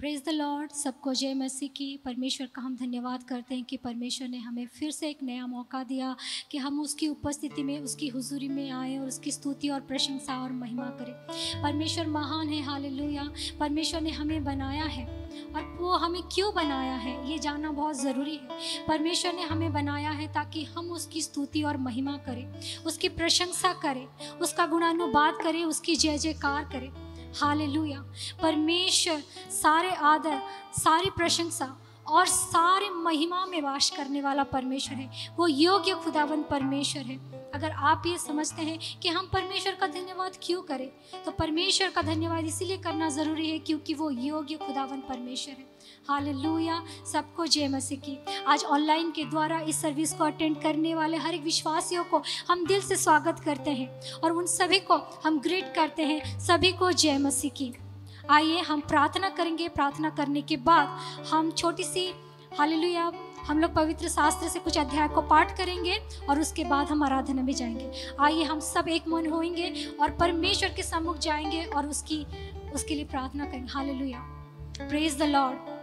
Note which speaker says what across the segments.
Speaker 1: Praise the Lord. सबको जय मसीह की। परमेश्वर का हम धन्यवाद करते हैं कि परमेश्वर ने हमें फिर से एक नया मौका दिया कि हम उसकी उपस्थिति में, उसकी हुजूरी में आए और उसकी स्तुति और प्रशंसा और महिमा करें। परमेश्वर महान है, हालेलुया। परमेश्वर ने हमें बनाया है और वो हमें क्यों बनाया है ये जानना बहुत ज़रूरी है। परमेश्वर ने हमें बनाया है ताकि हम उसकी स्तुति और महिमा करें, उसकी प्रशंसा करें, उसका गुणानुवाद करें, उसकी जय जयकार करें। हालेलुया। परमेश्वर सारे आदर, सारी प्रशंसा और सारी महिमा में वास करने वाला परमेश्वर है। वो योग्य खुदावन परमेश्वर है। अगर आप ये समझते हैं कि हम परमेश्वर का धन्यवाद क्यों करें, तो परमेश्वर का धन्यवाद इसीलिए करना ज़रूरी है क्योंकि वो योग्य खुदावन परमेश्वर है। हालेलुया। सबको जय मसीह की। आज ऑनलाइन के द्वारा इस सर्विस को अटेंड करने वाले हर एक विश्वासियों को हम दिल से स्वागत करते हैं और उन सभी को हम ग्रीट करते हैं। सभी को जय मसीह की। आइए हम प्रार्थना करेंगे। प्रार्थना करने के बाद हम छोटी सी हालेलुया हम लोग पवित्र शास्त्र से कुछ अध्याय को पाठ करेंगे और उसके बाद हम आराधना में जाएंगे। आइए हम सब एक मन होएंगे और परमेश्वर के सम्मुख जाएंगे और उसके लिए प्रार्थना करेंगे। हालेलुया। Praise the Lord.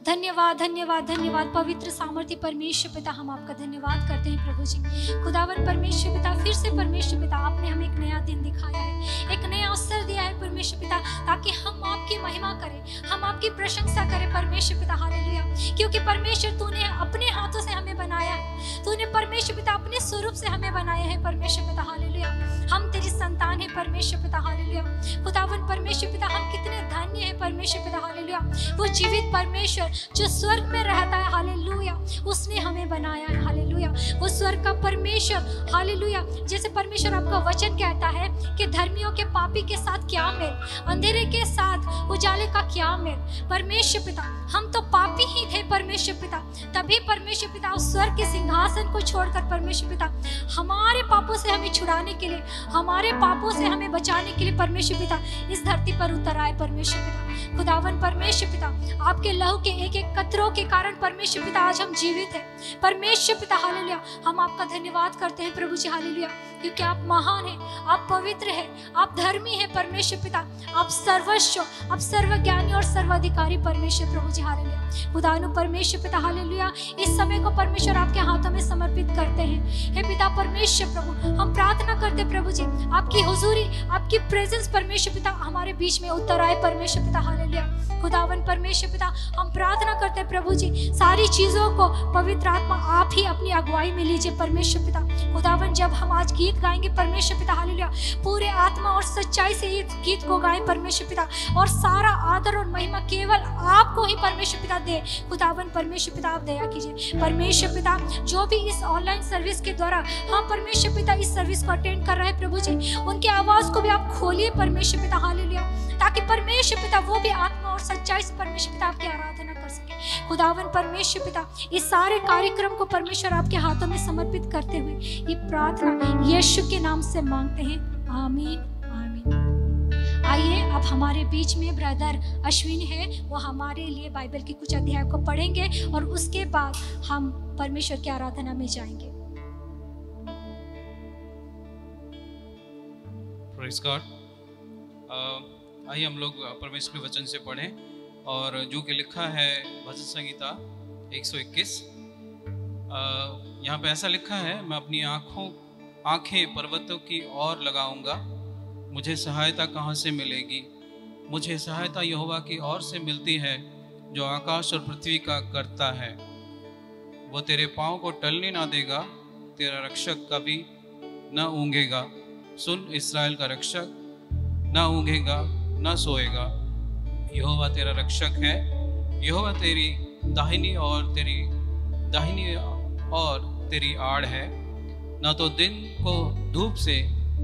Speaker 1: धन्यवाद धन्यवाद धन्यवाद पवित्र सामर्थ्य परमेश्वर पिता, हम आपका धन्यवाद करते हैं प्रभु जी। खुदावन परमेश्वर पिता, फिर से परमेश्वर पिता आपने हमें एक नया दिन दिखाया है, एक नया अवसर दिया है परमेश्वर पिता, ताकि हम आपकी महिमा करें, हम आपकी प्रशंसा करें परमेश्वर पिता। हालेलुया। क्योंकि परमेश्वर तूने अपने हाथों से हमें बनाया है, तूने परमेश्वर पिता अपने स्वरूप से हमें बनाया है परमेश्वर पिता। हालेलुया। हम तेरी संतान है परमेश्वर पिता। हालेलुया। खुदावन परमेश्वर पिता, हम कितने धन्य है परमेश्वर पिता। हालेलुया। वो जीवित परमेश्वर जो स्वर्ग में रहता है, हालेलुया, उसने हमें बनाया है। हालेलुया। वो स्वर्ग का परमेश्वर, हालेलुया। जैसे परमेश्वर आपका वचन कहता है कि धर्मियों के पापी के साथ क्या मेल, अंधेरे के साथ उजाले का क्या मेल। परमेश्वर पिता, हम तो पापी ही थे परमेश्वर पिता, तभी परमेश्वर पिता उस स्वर्ग के सिंहासन को छोड़कर परमेश्वर पिता हमारे पापों से हमें छुड़ाने के लिए, हमारे पापों से हमें बचाने के लिए परमेश्वर पिता इस धरती पर उतर आए परमेश्वर पिता। खुदावन परमेश्वर पिता, आपके लहू के एक एक कतरों के कारण परमेश्वर पिता आज हम जीवित हैं परमेश्वर पिता। हालेलुया। हम आपका धन्यवाद करते हैं प्रभु जी। हालेलुया। क्योंकि आप महान हैं, आप पवित्र हैं, आप धर्मी हैं परमेश्वर पिता, आप सर्वस्व, आप सर्वज्ञानी और सर्वाधिकारी परमेश्वर प्रभु जी। हालेलुया। खुदानु परमेश्वर पिता, हालेलुया, इस समय को परमेश्वर आपके हाथों में समर्पित करते हैं। हे पिता परमेश्वर प्रभु, हम प्रार्थना करते प्रभु जी, आपकी हुजूरी, आपकी प्रेजेंस परमेश्वर पिता हमारे बीच में उतर आए परमेश्वर पिता। हालेलुया। खुदावन परमेश्वर पिता, हम प्रार्थना करते हैं प्रभु जी, सारी चीजों को पवित्र आत्मा आप ही अपनी अगुवाई में लीजिए परमेश्वर पिता। खुदावन जब हम आज गीत गाएंगे परमेश्वर पिता, हालेलुया, पूरे आत्मा और सच्चाई से ये गीत को गाएं परमेश्वर पिता, और सारा आदर और महिमा केवल आपको ही परमेश्वर पिता दे। खुदावन परमेश्वर पिता, आप दया कीजिए परमेश्वर पिता। जो भी इस ऑनलाइन सर्विस के द्वारा हम परमेश्वर पिता इस सर्विस को अटेंड कर रहे हैं प्रभु जी, उनकी आवाज को भी आप खोलिए परमेश्वर पिता। हालेलुया। ताकि परमेश्वर पिता वो भी आत्मा और सच्चाई से परमेश्वर पिता आपकी आराधना कर सके। खुदावन परमेश्वर पिता, इस सारे कार्यक्रम को परमेश्वर आपके हाथों में समर्पित करते हुए ये प्रार्थना यीशु के नाम से मांगते हैं। आमीन आमीन। आइए अब हमारे बीच में ब्रदर अश्विन है, वो हमारे लिए बाइबल के कुछ अध्याय को पढ़ेंगे और उसके बाद हम परमेश्वर की आराधना में जाएंगे।
Speaker 2: Praise God. आइए हम लोग परमेश्वर के वचन से पढ़ें, और जो कि लिखा है भजन संहिता 121। यहाँ पे ऐसा लिखा है, मैं अपनी आँखें पर्वतों की ओर लगाऊंगा, मुझे सहायता कहाँ से मिलेगी। मुझे सहायता यहोवा की ओर से मिलती है जो आकाश और पृथ्वी का करता है। वो तेरे पाँव को टलने ना देगा, तेरा रक्षक कभी न ऊँघेगा। सुन, इस्राएल का रक्षक ना ऊँघेगा ना सोएगा। यहोवा तेरा रक्षक है, यहोवा तेरी दाहिनी और तेरी आड़ है। ना तो दिन को धूप से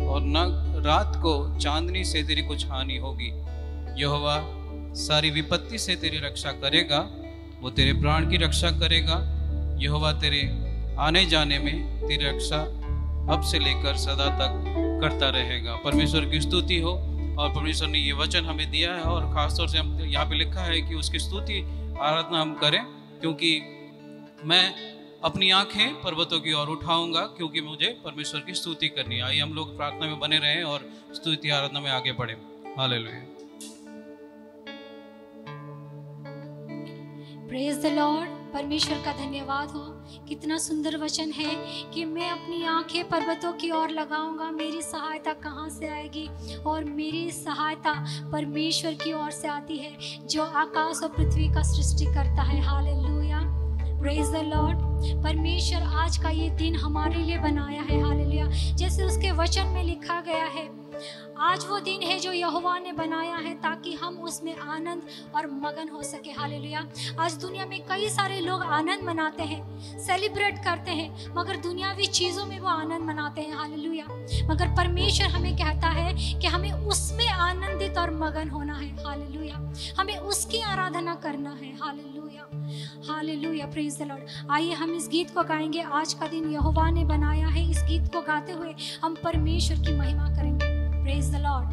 Speaker 2: और न रात को चांदनी से तेरी कुछ हानि होगी। यहोवा सारी विपत्ति से तेरी रक्षा करेगा, वो तेरे प्राण की रक्षा करेगा। यहोवा तेरे आने जाने में तेरी रक्षा अब से लेकर सदा तक करता रहेगा। परमेश्वर की स्तुति हो। और परमेश्वर ने ये वचन हमें दिया है, और खासतौर से हम यहाँ पे लिखा है कि उसकी स्तुति आराधना हम करें, क्योंकि मैं अपनी आंखें पर्वतों की ओर उठाऊंगा, क्योंकि मुझे परमेश्वर की स्तुति करनी है। आइए हम लोग प्रार्थना में बने रहें और स्तुति आराधना में आगे बढ़ें। हालेलुया।
Speaker 1: Praise the Lord. परमेश्वर का धन्यवाद हो। कितना सुंदर वचन है कि मैं अपनी आंखें पर्वतों की ओर लगाऊंगा, मेरी सहायता कहाँ से आएगी, और मेरी सहायता परमेश्वर की ओर से आती है जो आकाश और पृथ्वी का सृष्टि करता है। Hallelujah, praise the Lord. परमेश्वर आज का ये दिन हमारे लिए बनाया है। हालेलुया, जैसे उसके वचन में लिखा गया है, आज वो दिन है जो यहोवा ने बनाया है ताकि हम उसमें आनंद और मगन हो सके। हालेलुया। आज दुनिया में कई सारे लोग आनंद मनाते हैं, सेलिब्रेट करते हैं, मगर दुनियावी चीज़ों में वो आनंद मनाते हैं। हालेलुया। मगर परमेश्वर हमें कहता है कि हमें उसमें आनंदित और मगन होना है। हालेलुया, हमें उसकी आराधना करना है। Hallelujah, hallelujah, praise the Lord. आइए हम इस गीत को गाएंगे, आज का दिन यहोवा ने बनाया है। इस गीत को गाते हुए हम परमेश्वर की महिमा करेंगे। Praise the Lord.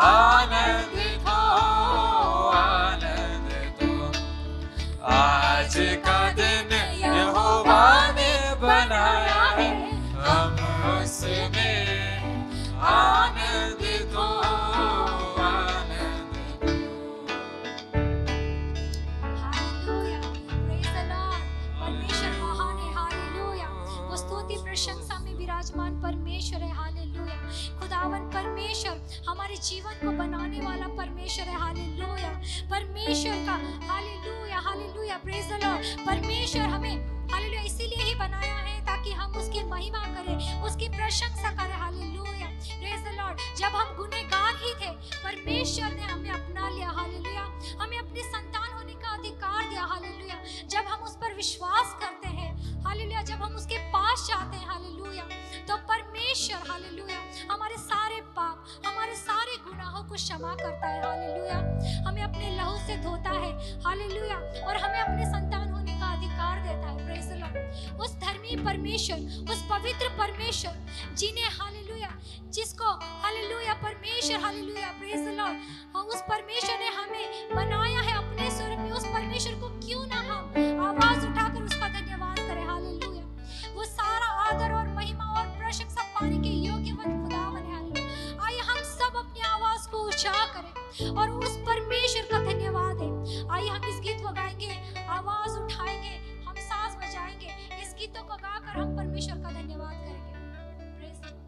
Speaker 3: आनंदित हो, आनंदित हो। आज का दिन यहोवा ने बनाया है, हम उसमें आनंदित हो, आनंदित हो।
Speaker 1: Hallelujah, praise the Lord. परमेश्वर महान है, हालेलुया। वो स्तुति प्रशंसा में विराजमान परमेश्वर है, हालेलुया। खुदावन परमेश्वर हमारे जीवन को बनाने वाला परमेश्वर है, हालेलुया। परमेश्वर का hallelujah, hallelujah, praise the Lord. परमेश्वर हमें हालेलुया इसीलिए ही बनाया है ताकि हम उसकी महिमा करें, उसकी प्रशंसा करें, हालेलुया, प्रेज द लॉर्ड। जब हम गुनहगार ही थे, परमेश्वर ने हमें अपना लिया, हालेलुया। हमें अपने संतान होने का अधिकार दिया, हालेलुया। जब हम उस पर विश्वास करते हैं, हालेलुया, जब हम उसके पास जाते हैं, हालेलुया, तो परमेश्वर हालेलुया हमारे सारे पाप, हमारे सारे गुनाहों को क्षमा करता है, हालेलुया। हमें अपने लहू से धोता है, हालेलुया, और हमें अपने संतान होने का अधिकार देता है, प्रेज द लॉर्ड। उस धर्मी परमेश्वर, उस पवित्र परमेश्वर जिन्हें हालेलुया, जिसको हालेलुया परमेश्वर, हालेलुया, प्रेज द लॉर्ड, उस परमेश्वर ने हमें बनाया है अपने स्वरूप में। उस परमेश्वर को क्यों ना हम आवाज उठाकर उसका धन्यवाद करें, हालेलुया। वो सारा आदर और महिमा और प्रशंसा पाने के योग्यवन खुदावन है, हालेलुया। आइए हम सब अपनी आवाज को ऊंचा करें और उस परमेश्वर का धन्यवाद है। आइए हम इस गीत को गाएंगे, आवाज उठाएंगे, हम साज बजाएंगे, इस गीतों को गाकर हम परमेश्वर का धन्यवाद करेंगे। Praise the Lord.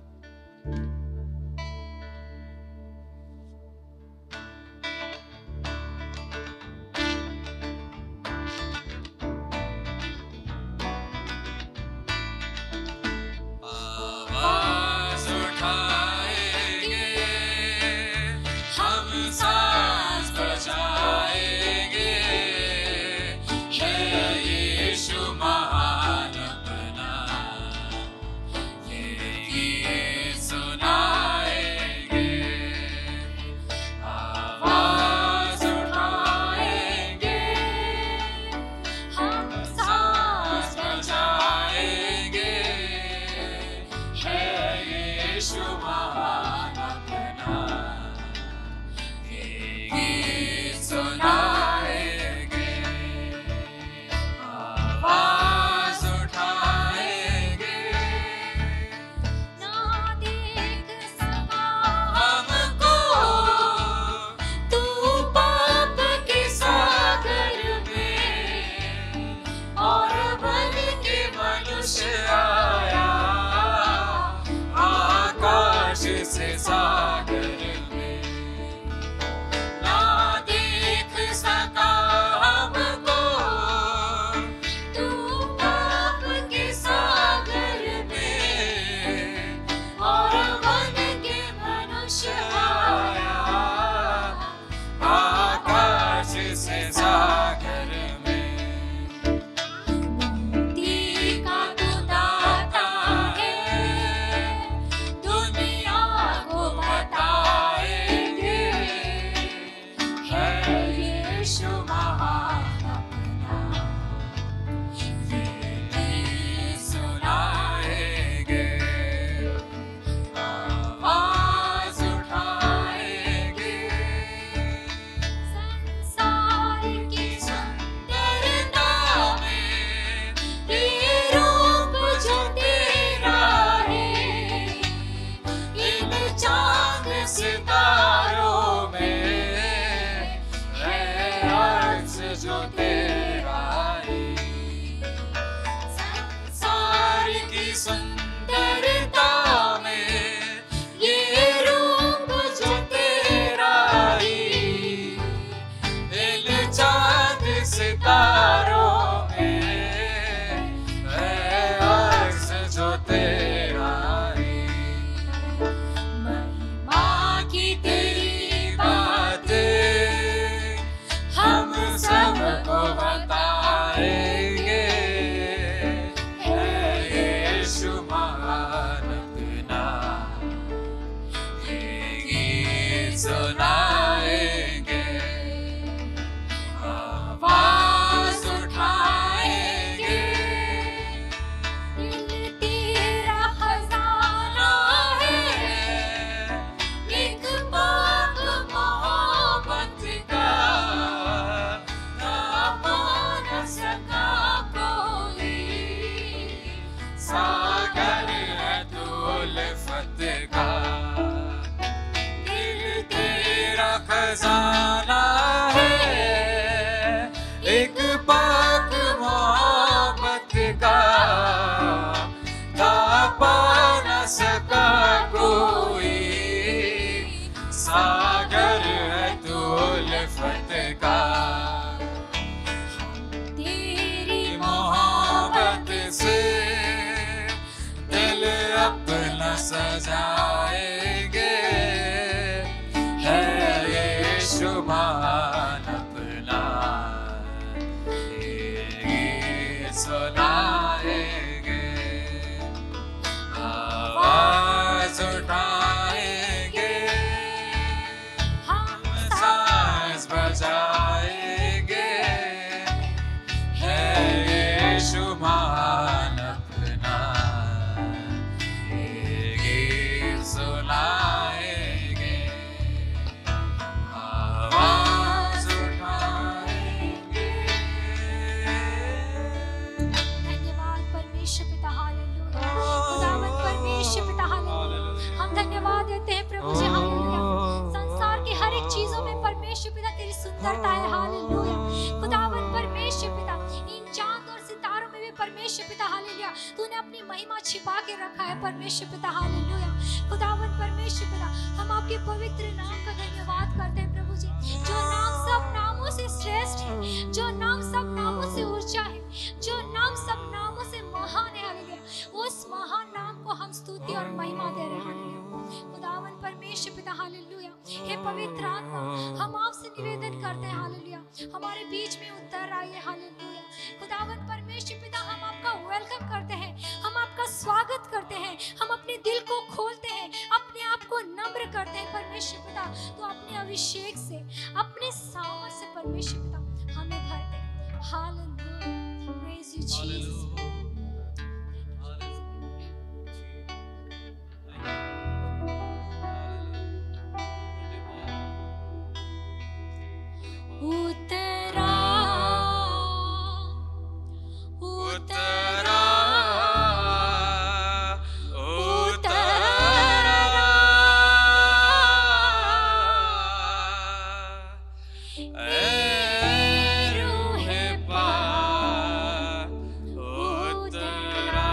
Speaker 3: आवाज उठाएंगे, हम साज बजाएंगे, है यीशु महान अपना, ये गीत सुनाएंगे। आवाज उठाएंगे, हम साज बजाएंगे, है यीशु महान अपना, ये गीत सुनाएंगे। आवाज उठाएंगे,
Speaker 1: ना देख सका
Speaker 3: हमको तू पाप के सागर में, और बन के मनुष्य आया आकाश से सागर में। ना देख सका हमको तू पाप के सागर में, और बन के मनुष्य आया आकाश से सागर में।
Speaker 1: मुक्ति का तू दाता है, दुनिया को
Speaker 3: बताएंगे, है यीशु महान अपना, ये गीत सुनाएंगे। आवाज उठाएंगे,
Speaker 1: संसार की
Speaker 3: सुंदरता में ये रूप जो तेरा है, इन चांद सितारों में है अर्श जो तेरा है। संसार की सुंदरता में ये रूप जो तेरा ही, इन चांद सितारों में है अर्श जो तेरा ही। महिमा की तेरी बातें हम सबको बताएंगे, है यीशु महान अपना, ये गीत सुनाएंगे। आवाज सुनाएंगे, आवाज उठाएंगे, हम सांस बजाएंगे, है यीशु महान अपना, ये गीत सुनाएंगे, आवाज उठाएंगे।
Speaker 1: धन्यवाद परमेश्वर पिता, हालेलुया। खुदावंद परमेश्वर पिता, हालेलुया। हम धन्यवाद देते हैं प्रभु जी, हालेलुया। संसार की हर एक चीजों में परमेश्वर पिता तेरी सुंदरता है, हालेलुया। खुदावंद परमेश्वर पिता, इन चांद और सितारों में भी परमेश्वर पिता, हालेलुया, तूने अपनी महिमा छिपा के रखा है परमेश्वर पिता, हालेलुया। खुदावंद परमेश्वर पिता, हम आपके पवित्र नाम का धन्यवाद करते हैं प्रभु जी, जो नाम सब नामों से श्रेष्ठ है, जो नाम सब नामों से ऊंचा है, जो नाम सब नामों से महान है, हालेलुया। उस महान नाम को हम स्तुति और महिमा दे रहे हैं, हालेलुया। खुदावंद परमेश्वर पिता, हालेलुया। हे पवित्र आत्मा, हम आपसे निवेदन करते हैं, हालेलुया, हमारे बीच में उतर आइए, हालेलुया। खुदावंद परमेश्वर पिता, हम आपका वेलकम करते हैं, हम आपका स्वागत करते हैं, हम अपने दिल को खोलते हैं, अपने आप को नम्र करते हैं परमेश्वर पिता। तो अपने अभिषेक से, अपने सामर्थ से परमेश्वर पिता हमें भर दे, हालेलुया। Praise you Jesus. उतरा
Speaker 3: उतरा उतरा, ए रूहे पाक उतरा,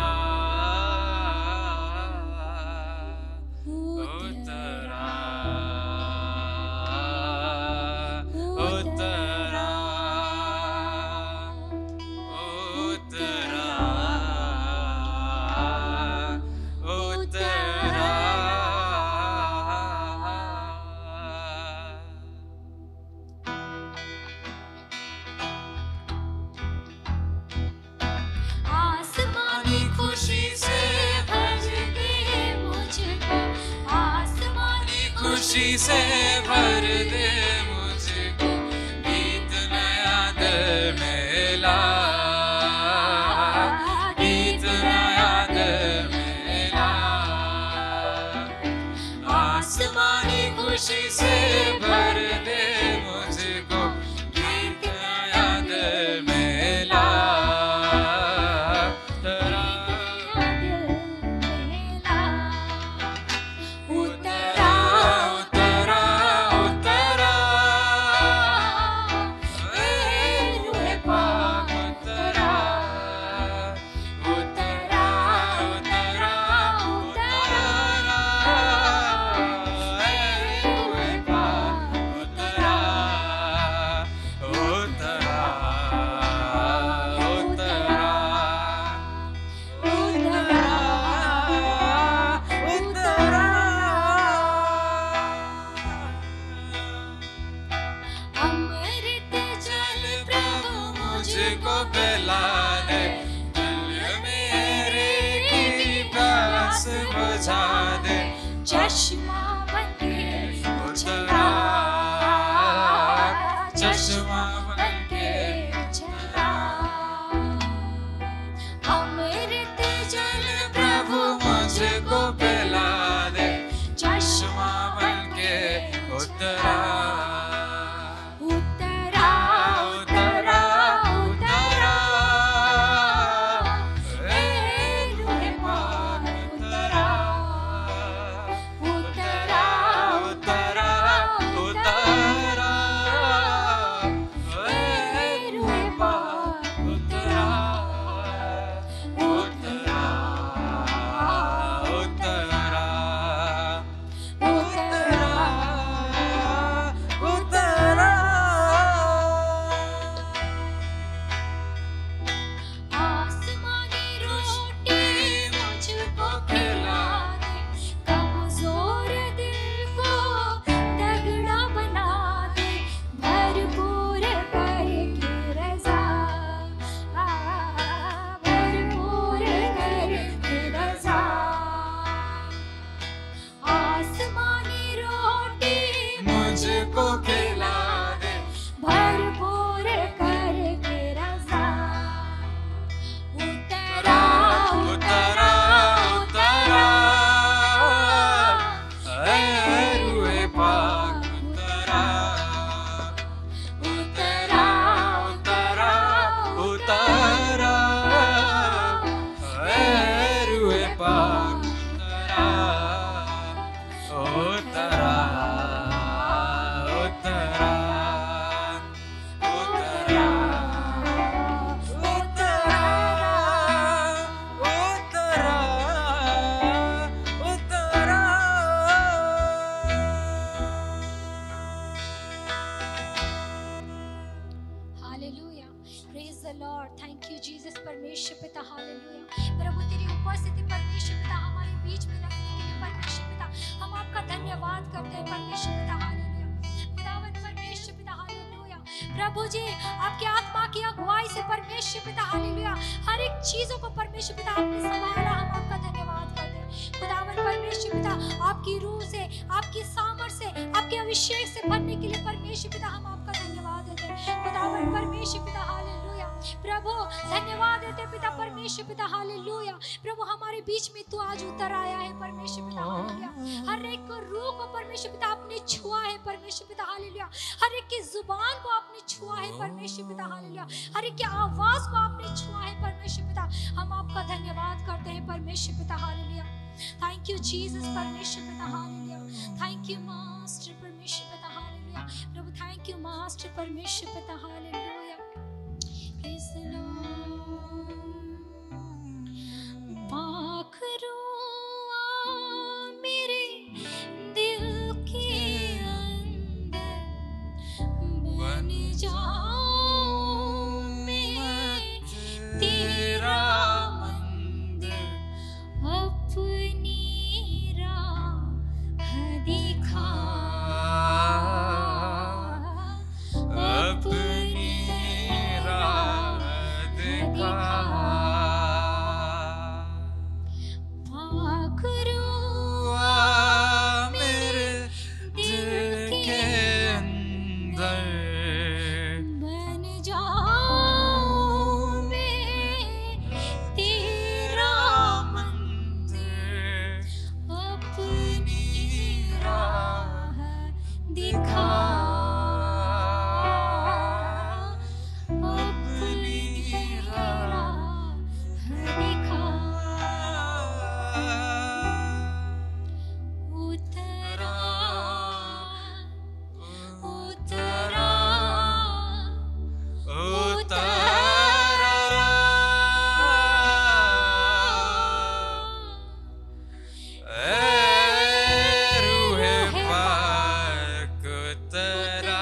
Speaker 3: उतरा, उतरा, उतरा,
Speaker 1: आसमानी खुशी से भर दे मुझको, आसमानी
Speaker 3: खुशी से भर दे मुझको, गीत नया दिल में ला, गीत नया दिल में ला, आसमानी खुशी से भर दे मुझको, गीत नया दिल में ला, तेरा
Speaker 1: उतरा
Speaker 3: उतरा, उतरा, ए रूहे पाक उतरा, उतरा, उतरा, उतरा, ए रूहे पाक उतरा, उतरा,
Speaker 1: अमृत जल प्रभु
Speaker 3: मुझको पिला दे, दिल मेरे की प्यास बुझा दे,
Speaker 1: चश्मा बनके
Speaker 3: उतरा, चश्मा बनके
Speaker 1: चला, अमृत जल
Speaker 3: प्रभु मुझको पिला दे,
Speaker 1: चश्मा
Speaker 3: चश्मा बनके उतरा,
Speaker 1: उतरा,
Speaker 3: उतरा, उतरा, ए रूहे पाक उतरा, उतरा,
Speaker 1: hallelujah. Praise the Lord, thank you Jesus. परमेश्वर पिता हालेलुया। प्रभु तेरी उपस्थिति परमेश्वर पिता हमारे बीच में रखने के लिए परमेश्वर पिता हम आपका धन्यवाद करते हैं परमेश्वर पिता हालेलुया। खुदावन परमेश्वर पिता हालेलुया। प्रभु जी आपकी आत्मा की अगुवाई से परमेश्वर पिता हालेलुया हर एक चीजों को परमेश्वर पिता आपने संभाला, हम आपका धन्यवाद करते हैं। खुदावन परमेश्वर पिता आपकी रूह से, आपकी सामर्थ से, आपके अभिषेक से भरने के लिए परमेश्वर पिता हम आपका धन्यवाद देते हैं। खुदावन परमेश्वर पिता हालेलुया। प्रभु धन्यवाद देते पिता परमेश्वर पिता हालेलुया। प्रभु हमारे बीच में तू आज उतर आया है परमेश्वर पिता हालेलुया। हर एक को रूह को परमेश्वर पिता आपने छुआ है परमेश्वर पिता हालेलुया। हर एक की जुबान को आपने छुआ है परमेश्वर पिता हालेलुया। हर एक की आवाज को आपने छुआ है परमेश्वर पिता, हम आपका धन्यवाद करते हैं परमेश्वर पिता हालेलुया। थैंक यू जीसस परमेश्वर पिता हालेलुया। थैंक यू मास्टर परमेश्वर पिता hallelujah. Prabhu thank you master परमेश्वर पिता हालेलुया। Praise the Lord. पाक रूह मेरे दिल के अंदर बन जाऊं मैं तेरा मंदिर, अपनी राह दिखा, अपनी राह दिखा। पाक रूह मेरे दिल के अंदर बन जाऊं मैं तेरा मंदिर, अपनी राह दिखा, अपनी राह दिखा। उतरा उतरा
Speaker 3: रूहे पाक उतरा,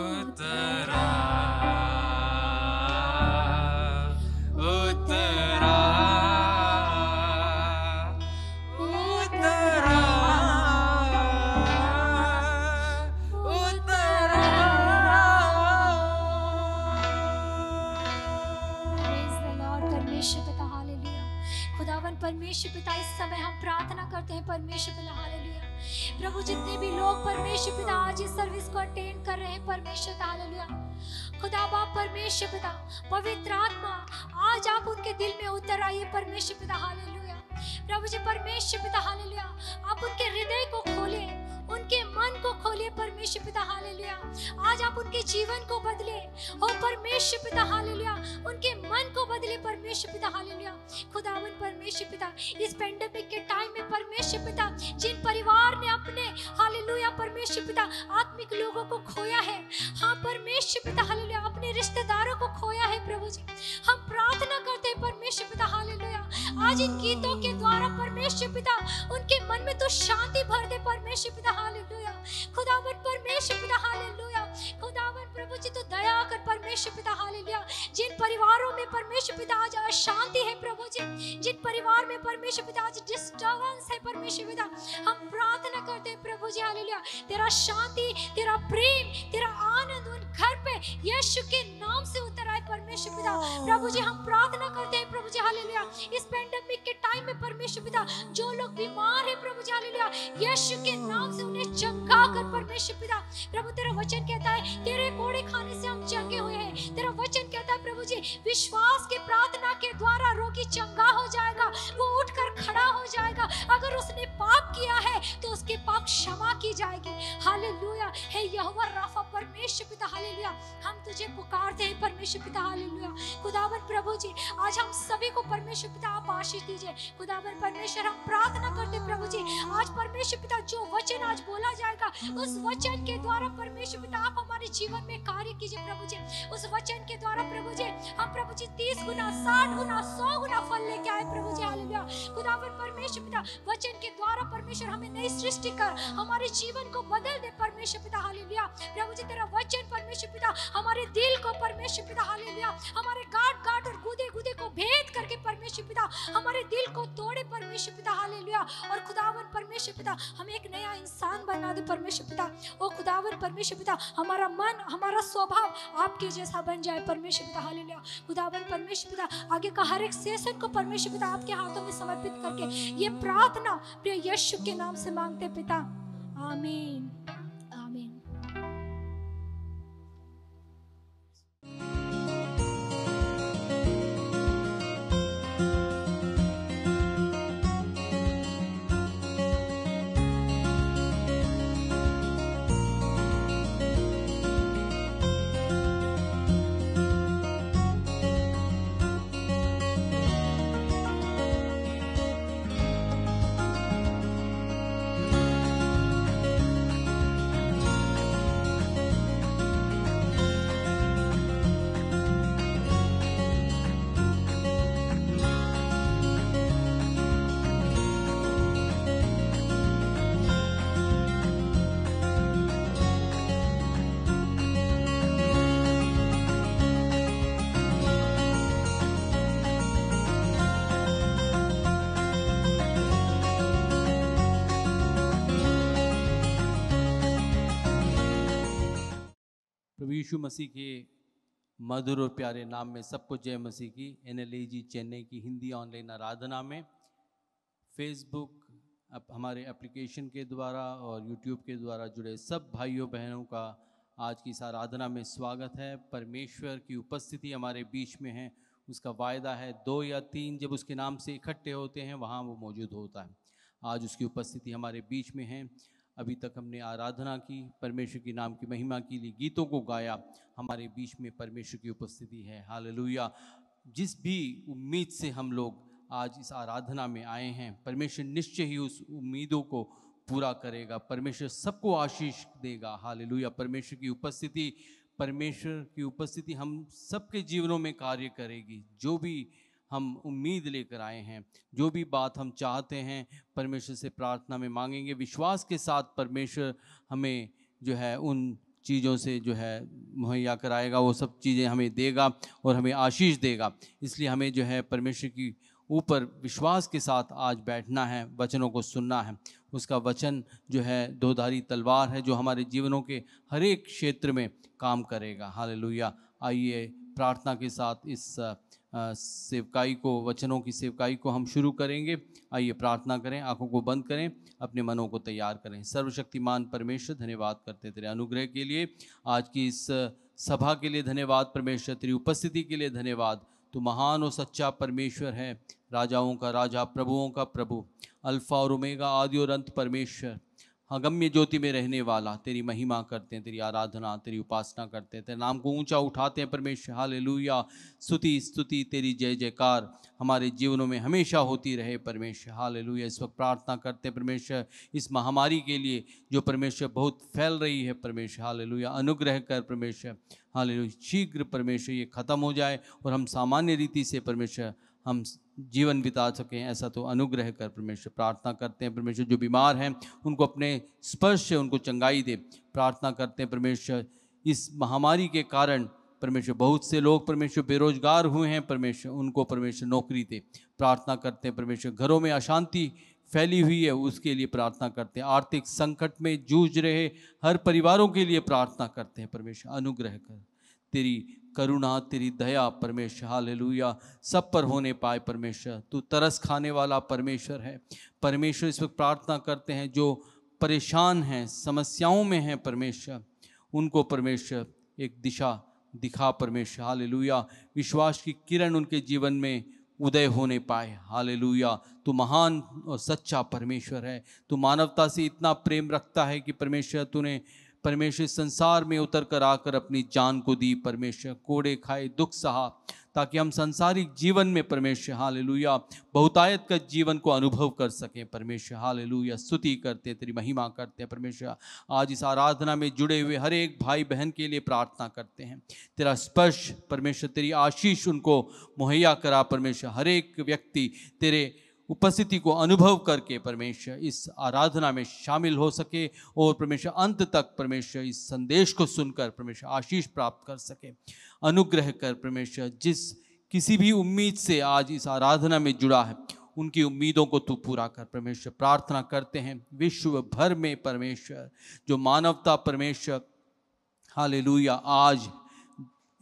Speaker 3: उतरा, उतरा, उतरा,
Speaker 1: Praise the Lord, परमेश्वर पिता हालेलुया। खुदावन परमेश्वर पिता इस समय हम प्रार्थना करते हैं परमेश्वर पिता हालेलुया। प्रभु जितने भी लोग परमेश्वर पिता आज इस सर्विस को अटेंड कर रहे हैं परमेश्वर पिता हालेलुया। खुदा बाप परमेश्वर पिता पवित्र आत्मा आज आप उनके दिल में उतर आइए परमेश्वर पिता हालेलुया। प्रभु जी परमेश्वर पिता हालेलुया आप उनके हृदय को खोले, उनके मन को खोले परमेश्वर पिता हालेलुया। आज आप उनके जीवन को बदले हो परमेश्वर पिता हालेलुया, उनके मन को बदले परमेश्वर पिता हालेलुया। खुदावन परमेश्वर पिता इस पेंडेमिक के टाइम में परमेश्वर पिता जिन परिवार ने अपने हालेलुया परमेश्वर पिता आत्मिक लोगों को खोया है, हाँ परमेश्वर पिता हालेलुया अपने रिश्तेदारों को खोया है प्रभु जी, हम प्रार्थना करते हैं परमेश्वर पिता हालेलुया आज इन गीतों के द्वारा परमेश्वर पिता उनके मन में तो शांति भर दे परमेश्वर पिता हालेलुया। खुदावन परमेश्वर पिता हालेलुया। खुदावन प्रभु जी तो दया कर परमेश्वर पिता हालेलुया। जिन परिवारों में परमेश्वर पिता आज अशांति है प्रभु जी, जिन परिवार में परमेश्वर पिता आज डिस्टर्बेंस है परमेश्वर पिता, हम प्रार्थना करते हैं प्रभु जी हालेलुया तेरा शांति, तेरा प्रेम, तेरा आनंद उन घर पे यीशु के नाम से उतर आए परमेश्वर पिता। प्रभु जी हम प्रार्थना करते हैं प्रभु जी हालेलुया इस पेंडेमिक के टाइम में परमेश्वर पिता जो लोग बीमार है प्रभु जी हालेलुया यीशु के नाम से उन्हें चंगा कर परमेश्वर पिता। प्रभु तेरा वचन कहता है तेरे कोड़े खाने से हम चंगे हुए हैं। तेरा वचन कहता है प्रभु जी विश्वास के प्रार्थना के द्वारा रोगी चंगा हो जाएगा, वो उठकर खड़ा हो जाएगा। अगर उसने पाप किया है तो उसके पाप क्षमा की जाएगी। हालेलुया हे यहोवा राफा परमेश्वर पिता हालेलुया हम तुझे पुकारते हैं परमेश्वर पिता हालेलुया। खुदावन प्रभु जी आज हम सभी को परमेश्वर पिता आप आशीष दीजिए। खुदावन परमेश्वर हम प्रार्थना करते प्रभु जी आज परमेश्वर पिता जो वचन आज बोला जाएगा उस वचन के द्वारा परमेश्वर पिता आप हमारे जीवन में कार्य कीजिए प्रभु जी। उस वचन के द्वारा प्रभु जी हम प्रभु जी 30 गुना 60 गुना 100 गुना फल लेके आए प्रभु जी। हालेलुया। खुदावन परमेश्वर पिता वचन के द्वारा परमेश्वर हमें नई सृष्टि कर हमारे जीवन को बदल दे परमेश्वर पिता। हालेलुया। प्रभु जी तेरा वचन परमेश्वर पिता हमारे दिल को परमेश्वर पिता हालेलुया हमारे गांठ गांठ और गुदे गुदे को भेद करके परमेश्वर पिता हमारे दिल को तोड़े परमेश्वर पिता। हालेलुया। और खुदावन परमेश्वर पिता हमें एक नया इंसान बना दे परमेश्वर पिता। ओ खुदावन परमेश्वर पिता हमारा मन हमारा स्वभाव आपके जैसा बन जाए परमेश्वर पिता। हालेलुया। खुदावन परमेश्वर पिता आगे का हर एक सेशन को परमेश्वर पिता आपके हाथों में समर्पित करके ये प्रार्थना प्रिय यीशु के नाम से मांगते पिता। आमीन आमीन।
Speaker 4: प्रभु यीशु मसीह के मधुर और प्यारे नाम में सबको जय मसीह की। NLAG चेन्नई की हिंदी ऑनलाइन आराधना में फेसबुक हमारे एप्लीकेशन के द्वारा और यूट्यूब के द्वारा जुड़े सब भाइयों बहनों का आज की इस आराधना में स्वागत है। परमेश्वर की उपस्थिति हमारे बीच में है। उसका वायदा है 2 या 3 जब उसके नाम से इकट्ठे होते हैं वहाँ वो मौजूद होता है। आज उसकी उपस्थिति हमारे बीच में है। अभी तक हमने आराधना की, परमेश्वर के नाम की महिमा के लिए गीतों को गाया। हमारे बीच में परमेश्वर की उपस्थिति है। हालेलुया। जिस भी उम्मीद से हम लोग आज इस आराधना में आए हैं, परमेश्वर निश्चय ही उस उम्मीदों को पूरा करेगा। परमेश्वर सबको आशीष देगा। हालेलुया। परमेश्वर की उपस्थिति हम सबके जीवनों में कार्य करेगी। जो भी हम उम्मीद लेकर आए हैं, जो भी बात हम चाहते हैं, परमेश्वर से प्रार्थना में मांगेंगे। विश्वास के साथ परमेश्वर हमें जो है उन चीज़ों से जो है मुहैया कराएगा। वो सब चीज़ें हमें देगा और हमें आशीष देगा। इसलिए हमें जो है परमेश्वर की ऊपर विश्वास के साथ आज बैठना है, वचनों को सुनना है। उसका वचन जो है दोधारी तलवार है जो हमारे जीवनों के हर एक क्षेत्र में काम करेगा। हालेलुया। आइए प्रार्थना के साथ इस सेवकाई को, वचनों की सेवकाई को हम शुरू करेंगे। आइए प्रार्थना करें, आंखों को बंद करें, अपने मनों को तैयार करें। सर्वशक्तिमान परमेश्वर धन्यवाद करते तेरे अनुग्रह के लिए, आज की इस सभा के लिए धन्यवाद परमेश्वर, तेरी उपस्थिति के लिए धन्यवाद। तू महान और सच्चा परमेश्वर है, राजाओं का राजा, प्रभुओं का प्रभु, अल्फा और ओमेगा, आदि और अंत परमेश्वर, अगम्य ज्योति में रहने वाला। तेरी महिमा करते हैं, तेरी आराधना, तेरी उपासना करते हैं, तेरे नाम को ऊंचा उठाते हैं परमेश्वर। हालेलुया। स्तुति स्तुति तेरी जय जयकार हमारे जीवनों में हमेशा होती रहे परमेश्वर। हालेलुया। इस वक्त प्रार्थना करते हैं परमेश्वर इस महामारी के लिए जो परमेश्वर बहुत फैल रही है परमेश्वर। हालेलुया। अनुग्रह कर परमेश्वर। हालेलुया। शीघ्र परमेश्वर ये ख़त्म हो जाए और हम सामान्य रीति से परमेश्वर हम जीवन बिता सकें, ऐसा तो अनुग्रह कर परमेश्वर। प्रार्थना करते हैं परमेश्वर जो बीमार हैं उनको अपने स्पर्श से उनको चंगाई दे। प्रार्थना करते हैं परमेश्वर इस महामारी के कारण परमेश्वर बहुत से लोग परमेश्वर बेरोजगार हुए हैं परमेश्वर, उनको परमेश्वर नौकरी दे। प्रार्थना करते हैं परमेश्वर घरों में अशांति फैली हुई है उसके लिए प्रार्थना करते हैं। आर्थिक संकट में जूझ रहे हर परिवारों के लिए प्रार्थना करते हैं परमेश्वर। अनुग्रह कर, तेरी करुणा, तेरी दया परमेश्वर हालेलुया सब पर होने पाए परमेश्वर। तू तरस खाने वाला परमेश्वर है परमेश्वर। इस वक्त प्रार्थना करते हैं जो परेशान हैं, समस्याओं में हैं परमेश्वर, उनको परमेश्वर एक दिशा दिखा परमेश्वर। हालेलुया। विश्वास की किरण उनके जीवन में उदय होने पाए। हालेलुया। तू महान और सच्चा परमेश्वर है। तू मानवता से इतना प्रेम रखता है कि परमेश्वर तूने परमेश्वर संसार में उतर कर आकर अपनी जान को दी परमेश्वर। कोड़े खाए, दुख सहा, ताकि हम सांसारिक जीवन में परमेश्वर हालेलुया बहुतायत का जीवन को अनुभव कर सकें। परमेश्वर हालेलुया स्तुति करते, तेरी महिमा करते हैं। परमेश्वर आज इस आराधना में जुड़े हुए हर एक भाई बहन के लिए प्रार्थना करते हैं, तेरा स्पर्श परमेश्वर, तेरी आशीष उनको मुहैया करा। परमेश्वर हर एक व्यक्ति तेरे उपस्थिति को अनुभव करके परमेश्वर इस आराधना में शामिल हो सके और परमेश्वर अंत तक परमेश्वर इस संदेश को सुनकर परमेश्वर आशीष प्राप्त कर सके। अनुग्रह कर परमेश्वर, जिस किसी भी उम्मीद से आज इस आराधना में जुड़ा है उनकी उम्मीदों को तू पूरा कर। परमेश्वर प्रार्थना करते हैं विश्व भर में परमेश्वर जो मानवता परमेश्वर हालेलुया आज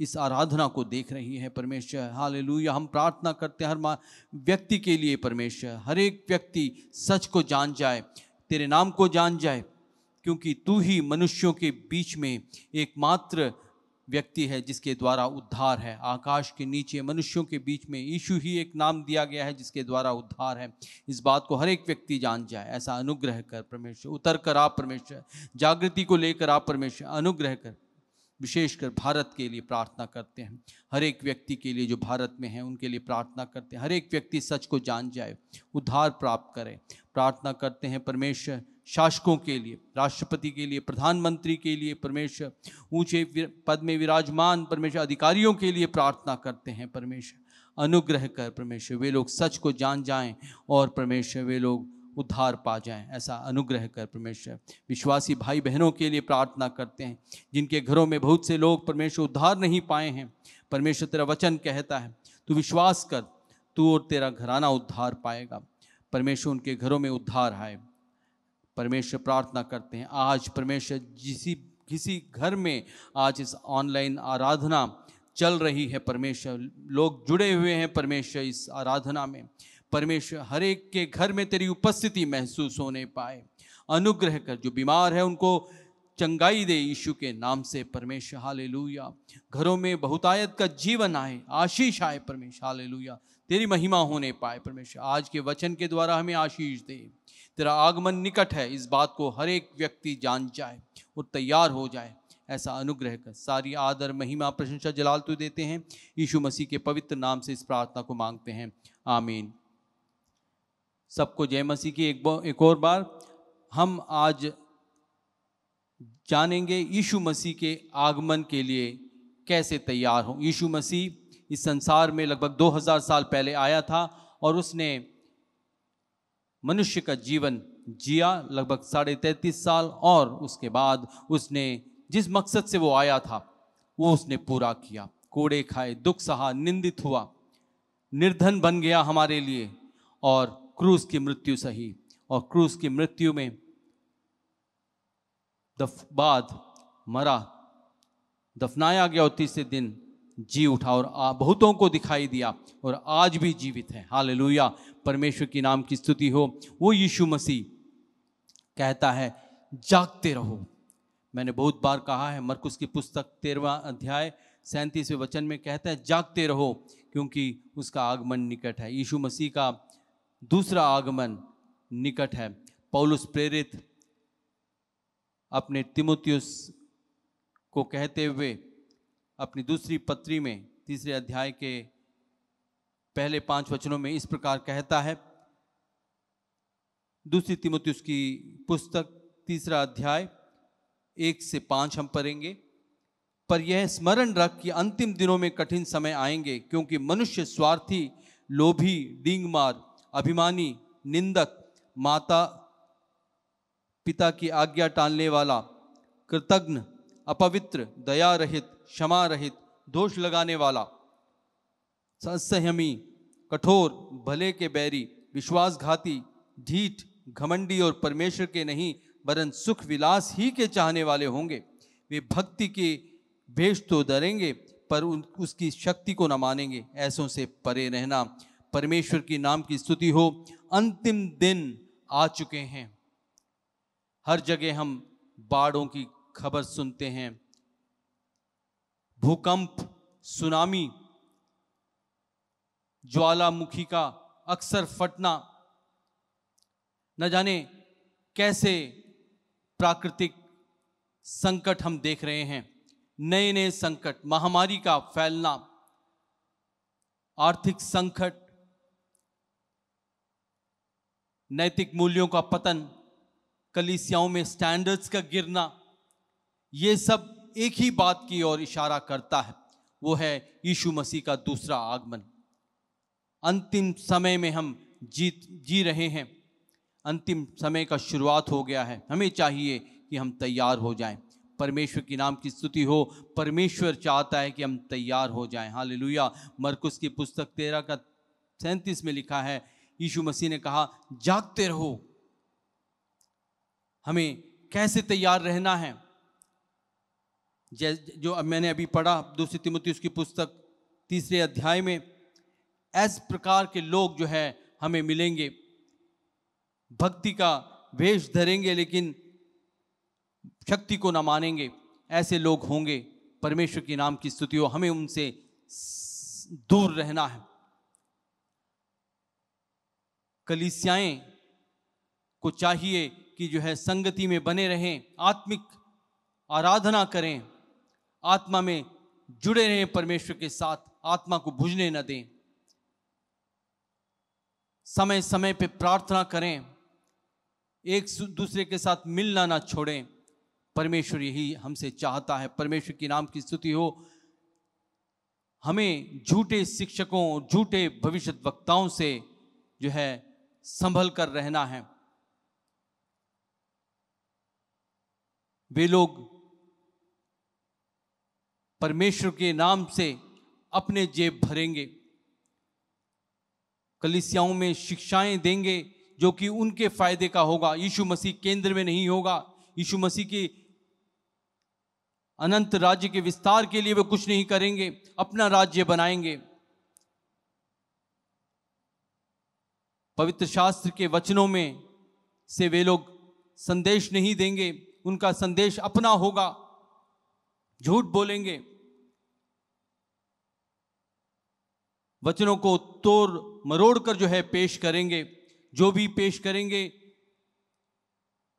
Speaker 4: इस आराधना को देख रही है परमेश्वर हालेलुया, हम प्रार्थना करते हैं हर व्यक्ति के लिए परमेश्वर, हर एक व्यक्ति सच को जान जाए, तेरे नाम को जान जाए, क्योंकि तू ही मनुष्यों के बीच में एकमात्र व्यक्ति है जिसके द्वारा उद्धार है। आकाश के नीचे मनुष्यों के बीच में यीशु ही एक नाम दिया गया है जिसके द्वारा उद्धार है। इस बात को हर एक व्यक्ति जान जाए, ऐसा अनुग्रह कर परमेश्वर। उतर कर आप परमेश्वर, जागृति को लेकर आप परमेश्वर, अनुग्रह कर। विशेषकर भारत के लिए प्रार्थना करते हैं, हर एक व्यक्ति के लिए जो भारत में है उनके लिए प्रार्थना करते हैं, हर एक व्यक्ति सच को जान जाए, उद्धार प्राप्त करे। प्रार्थना करते हैं परमेश्वर शासकों के लिए, राष्ट्रपति के लिए, प्रधानमंत्री के लिए परमेश्वर, ऊंचे पद में विराजमान परमेश्वर अधिकारियों के लिए प्रार्थना करते हैं परमेश्वर। अनुग्रह कर परमेश्वर, वे लोग सच को जान जाएं और परमेश्वर वे लोग उद्धार पा जाएं, ऐसा अनुग्रह कर परमेश्वर। विश्वासी भाई बहनों के लिए प्रार्थना करते हैं जिनके घरों में बहुत से लोग परमेश्वर उद्धार नहीं पाए हैं। परमेश्वर तेरा वचन कहता है तू विश्वास कर, तू और तेरा घराना उद्धार पाएगा। परमेश्वर उनके घरों में उद्धार आए। परमेश्वर प्रार्थना करते हैं आज परमेश्वर किसी घर में आज इस ऑनलाइन आराधना चल रही है परमेश्वर, लोग जुड़े हुए हैं परमेश्वर इस आराधना में परमेश्वर, हर एक के घर में तेरी उपस्थिति महसूस होने पाए। अनुग्रह कर, जो बीमार है उनको चंगाई दे यीशु के नाम से परमेश्वर हालेलुया। घरों में बहुतायत का जीवन आए, आशीष आए परमेश्वर हालेलुया, तेरी महिमा होने पाए परमेश्वर। आज के वचन के द्वारा हमें आशीष दे, तेरा आगमन निकट है, इस बात को हर एक व्यक्ति जान जाए और तैयार हो जाए, ऐसा अनुग्रह कर। सारी आदर महिमा प्रशंसा जलाल तू देते हैं, यीशु मसीह के पवित्र नाम से इस प्रार्थना को मांगते हैं, आमीन। सबको जय मसीह की एक और बार। हम आज जानेंगे यीशु मसीह के आगमन के लिए कैसे तैयार हो। यीशु मसीह इस संसार में लगभग 2000 साल पहले आया था और उसने मनुष्य का जीवन जिया लगभग 33.5 साल, और उसके बाद उसने जिस मकसद से वो आया था वो उसने पूरा किया। कोड़े खाए, दुख सहा, निंदित हुआ, निर्धन बन गया हमारे लिए और क्रूस की मृत्यु सही, और क्रूस की मृत्यु में बाद मरा, दफनाया गया और तीसरे दिन जी उठा और बहुतों को दिखाई दिया और आज भी जीवित है। हालेलुया, परमेश्वर की नाम की स्तुति हो। वो यीशु मसीह कहता है जागते रहो। मैंने बहुत बार कहा है, मरकुस की पुस्तक 13वां अध्याय 37वें वचन में कहता है जागते रहो, क्योंकि उसका आगमन निकट है। यीशु मसीह का दूसरा आगमन निकट है। पौलुस प्रेरित अपने तिमुथियुस को कहते हुए अपनी दूसरी पत्री में 3 अध्याय के पहले 5 वचनों में इस प्रकार कहता है। दूसरी तिमुथियुस की पुस्तक 3 अध्याय 1 से 5 हम पढ़ेंगे। पर यह स्मरण रख कि अंतिम दिनों में कठिन समय आएंगे, क्योंकि मनुष्य स्वार्थी, लोभी, डींगमार, अभिमानी, निंदक, माता पिता की आज्ञा टालने वाला, कृतघ्न, अपवित्र, दया रहित, क्षमा रहित, दोष लगाने वाला, असंयमी, कठोर, भले के बैरी, विश्वासघाती, ढीठ, घमंडी और परमेश्वर के नहीं वरन सुख विलास ही के चाहने वाले होंगे। वे भक्ति के भेष तो डरेंगे पर उसकी शक्ति को न मानेंगे। ऐसों से परे रहना। परमेश्वर की नाम की स्तुति हो। अंतिम दिन आ चुके हैं। हर जगह हम बाढ़ों की खबर सुनते हैं, भूकंप, सुनामी, ज्वालामुखी का अक्सर फटना, न जाने कैसे प्राकृतिक संकट हम देख रहे हैं। नए नए संकट, महामारी का फैलना, आर्थिक संकट, नैतिक मूल्यों का पतन, कलीसियाओं में स्टैंडर्ड्स का गिरना, ये सब एक ही बात की ओर इशारा करता है, वो है यीशु मसीह का दूसरा आगमन। अंतिम समय में हम जी रहे हैं, अंतिम समय का शुरुआत हो गया है। हमें चाहिए कि हम तैयार हो जाएं। परमेश्वर की नाम की स्तुति हो। परमेश्वर चाहता है कि हम तैयार हो जाएं। हालेलुया। मरकुस की पुस्तक 13:37 में लिखा है, यीशु मसीह ने कहा जागते रहो। हमें कैसे तैयार रहना है? जो अब मैंने अभी पढ़ा 2 तीमुथियुस की पुस्तक 3 अध्याय में, इस प्रकार के लोग जो है हमें मिलेंगे, भक्ति का वेश धरेंगे लेकिन शक्ति को न मानेंगे। ऐसे लोग होंगे। परमेश्वर की नाम की स्तुति हो। हमें उनसे दूर रहना है। कलीसियाएं को चाहिए कि जो है संगति में बने रहें, आत्मिक आराधना करें, आत्मा में जुड़े रहें परमेश्वर के साथ, आत्मा को बुझने न दें, समय समय पे प्रार्थना करें, एक दूसरे के साथ मिलना ना छोड़ें। परमेश्वर यही हमसे चाहता है। परमेश्वर की नाम की स्तुति हो। हमें झूठे शिक्षकों, झूठे भविष्यद्वक्ताओं से जो है संभल कर रहना है। वे लोग परमेश्वर के नाम से अपने जेब भरेंगे, कलीसियाओं में शिक्षाएं देंगे जो कि उनके फायदे का होगा। यीशु मसीह केंद्र में नहीं होगा। यीशु मसीह की अनंत राज्य के विस्तार के लिए वे कुछ नहीं करेंगे, अपना राज्य बनाएंगे। पवित्र शास्त्र के वचनों में से वे लोग संदेश नहीं देंगे, उनका संदेश अपना होगा, झूठ बोलेंगे, वचनों को तोड़ मरोड़ कर जो है पेश करेंगे। जो भी पेश करेंगे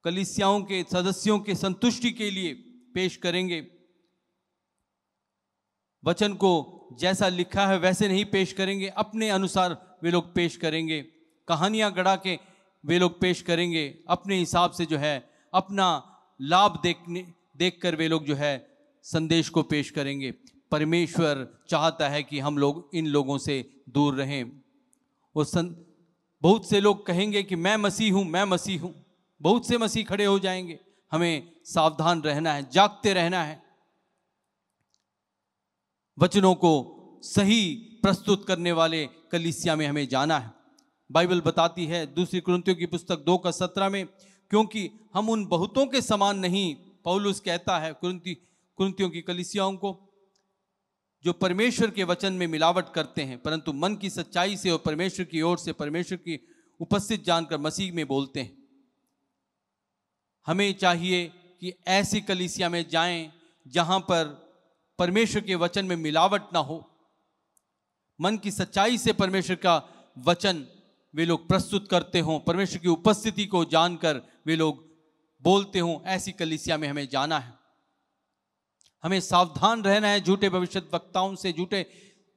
Speaker 4: कलीसियाओं के सदस्यों के संतुष्टि के लिए पेश करेंगे। वचन को जैसा लिखा है वैसे नहीं पेश करेंगे, अपने अनुसार वे लोग पेश करेंगे। कहानियां गढ़ा के वे लोग पेश करेंगे, अपने हिसाब से जो है अपना लाभ देखकर वे लोग जो है संदेश को पेश करेंगे। परमेश्वर चाहता है कि हम लोग इन लोगों से दूर रहें। बहुत से लोग कहेंगे कि मैं मसीह हूं, मैं मसीह हूं। बहुत से मसीह खड़े हो जाएंगे। हमें सावधान रहना है, जागते रहना है, वचनों को सही प्रस्तुत करने वाले कलीसिया में हमें जाना है। बाइबल बताती है 2 कुरिन्थियों की पुस्तक 2:17 में, क्योंकि हम उन बहुतों के समान नहीं, पौलुस कहता है कुरिन्थियों की कलीसियाओं को, जो परमेश्वर के वचन में मिलावट करते हैं, परंतु मन की सच्चाई से और परमेश्वर की ओर से परमेश्वर की उपस्थित जानकर मसीह में बोलते हैं। हमें चाहिए कि ऐसी कलीसिया में जाएं जहां पर परमेश्वर के वचन में मिलावट ना हो, मन की सच्चाई से परमेश्वर का वचन वे लोग प्रस्तुत करते हों, परमेश्वर की उपस्थिति को जानकर वे लोग बोलते हों। ऐसी कलीसिया में हमें जाना है। हमें सावधान रहना है, झूठे भविष्यद्वक्ताओं से, झूठे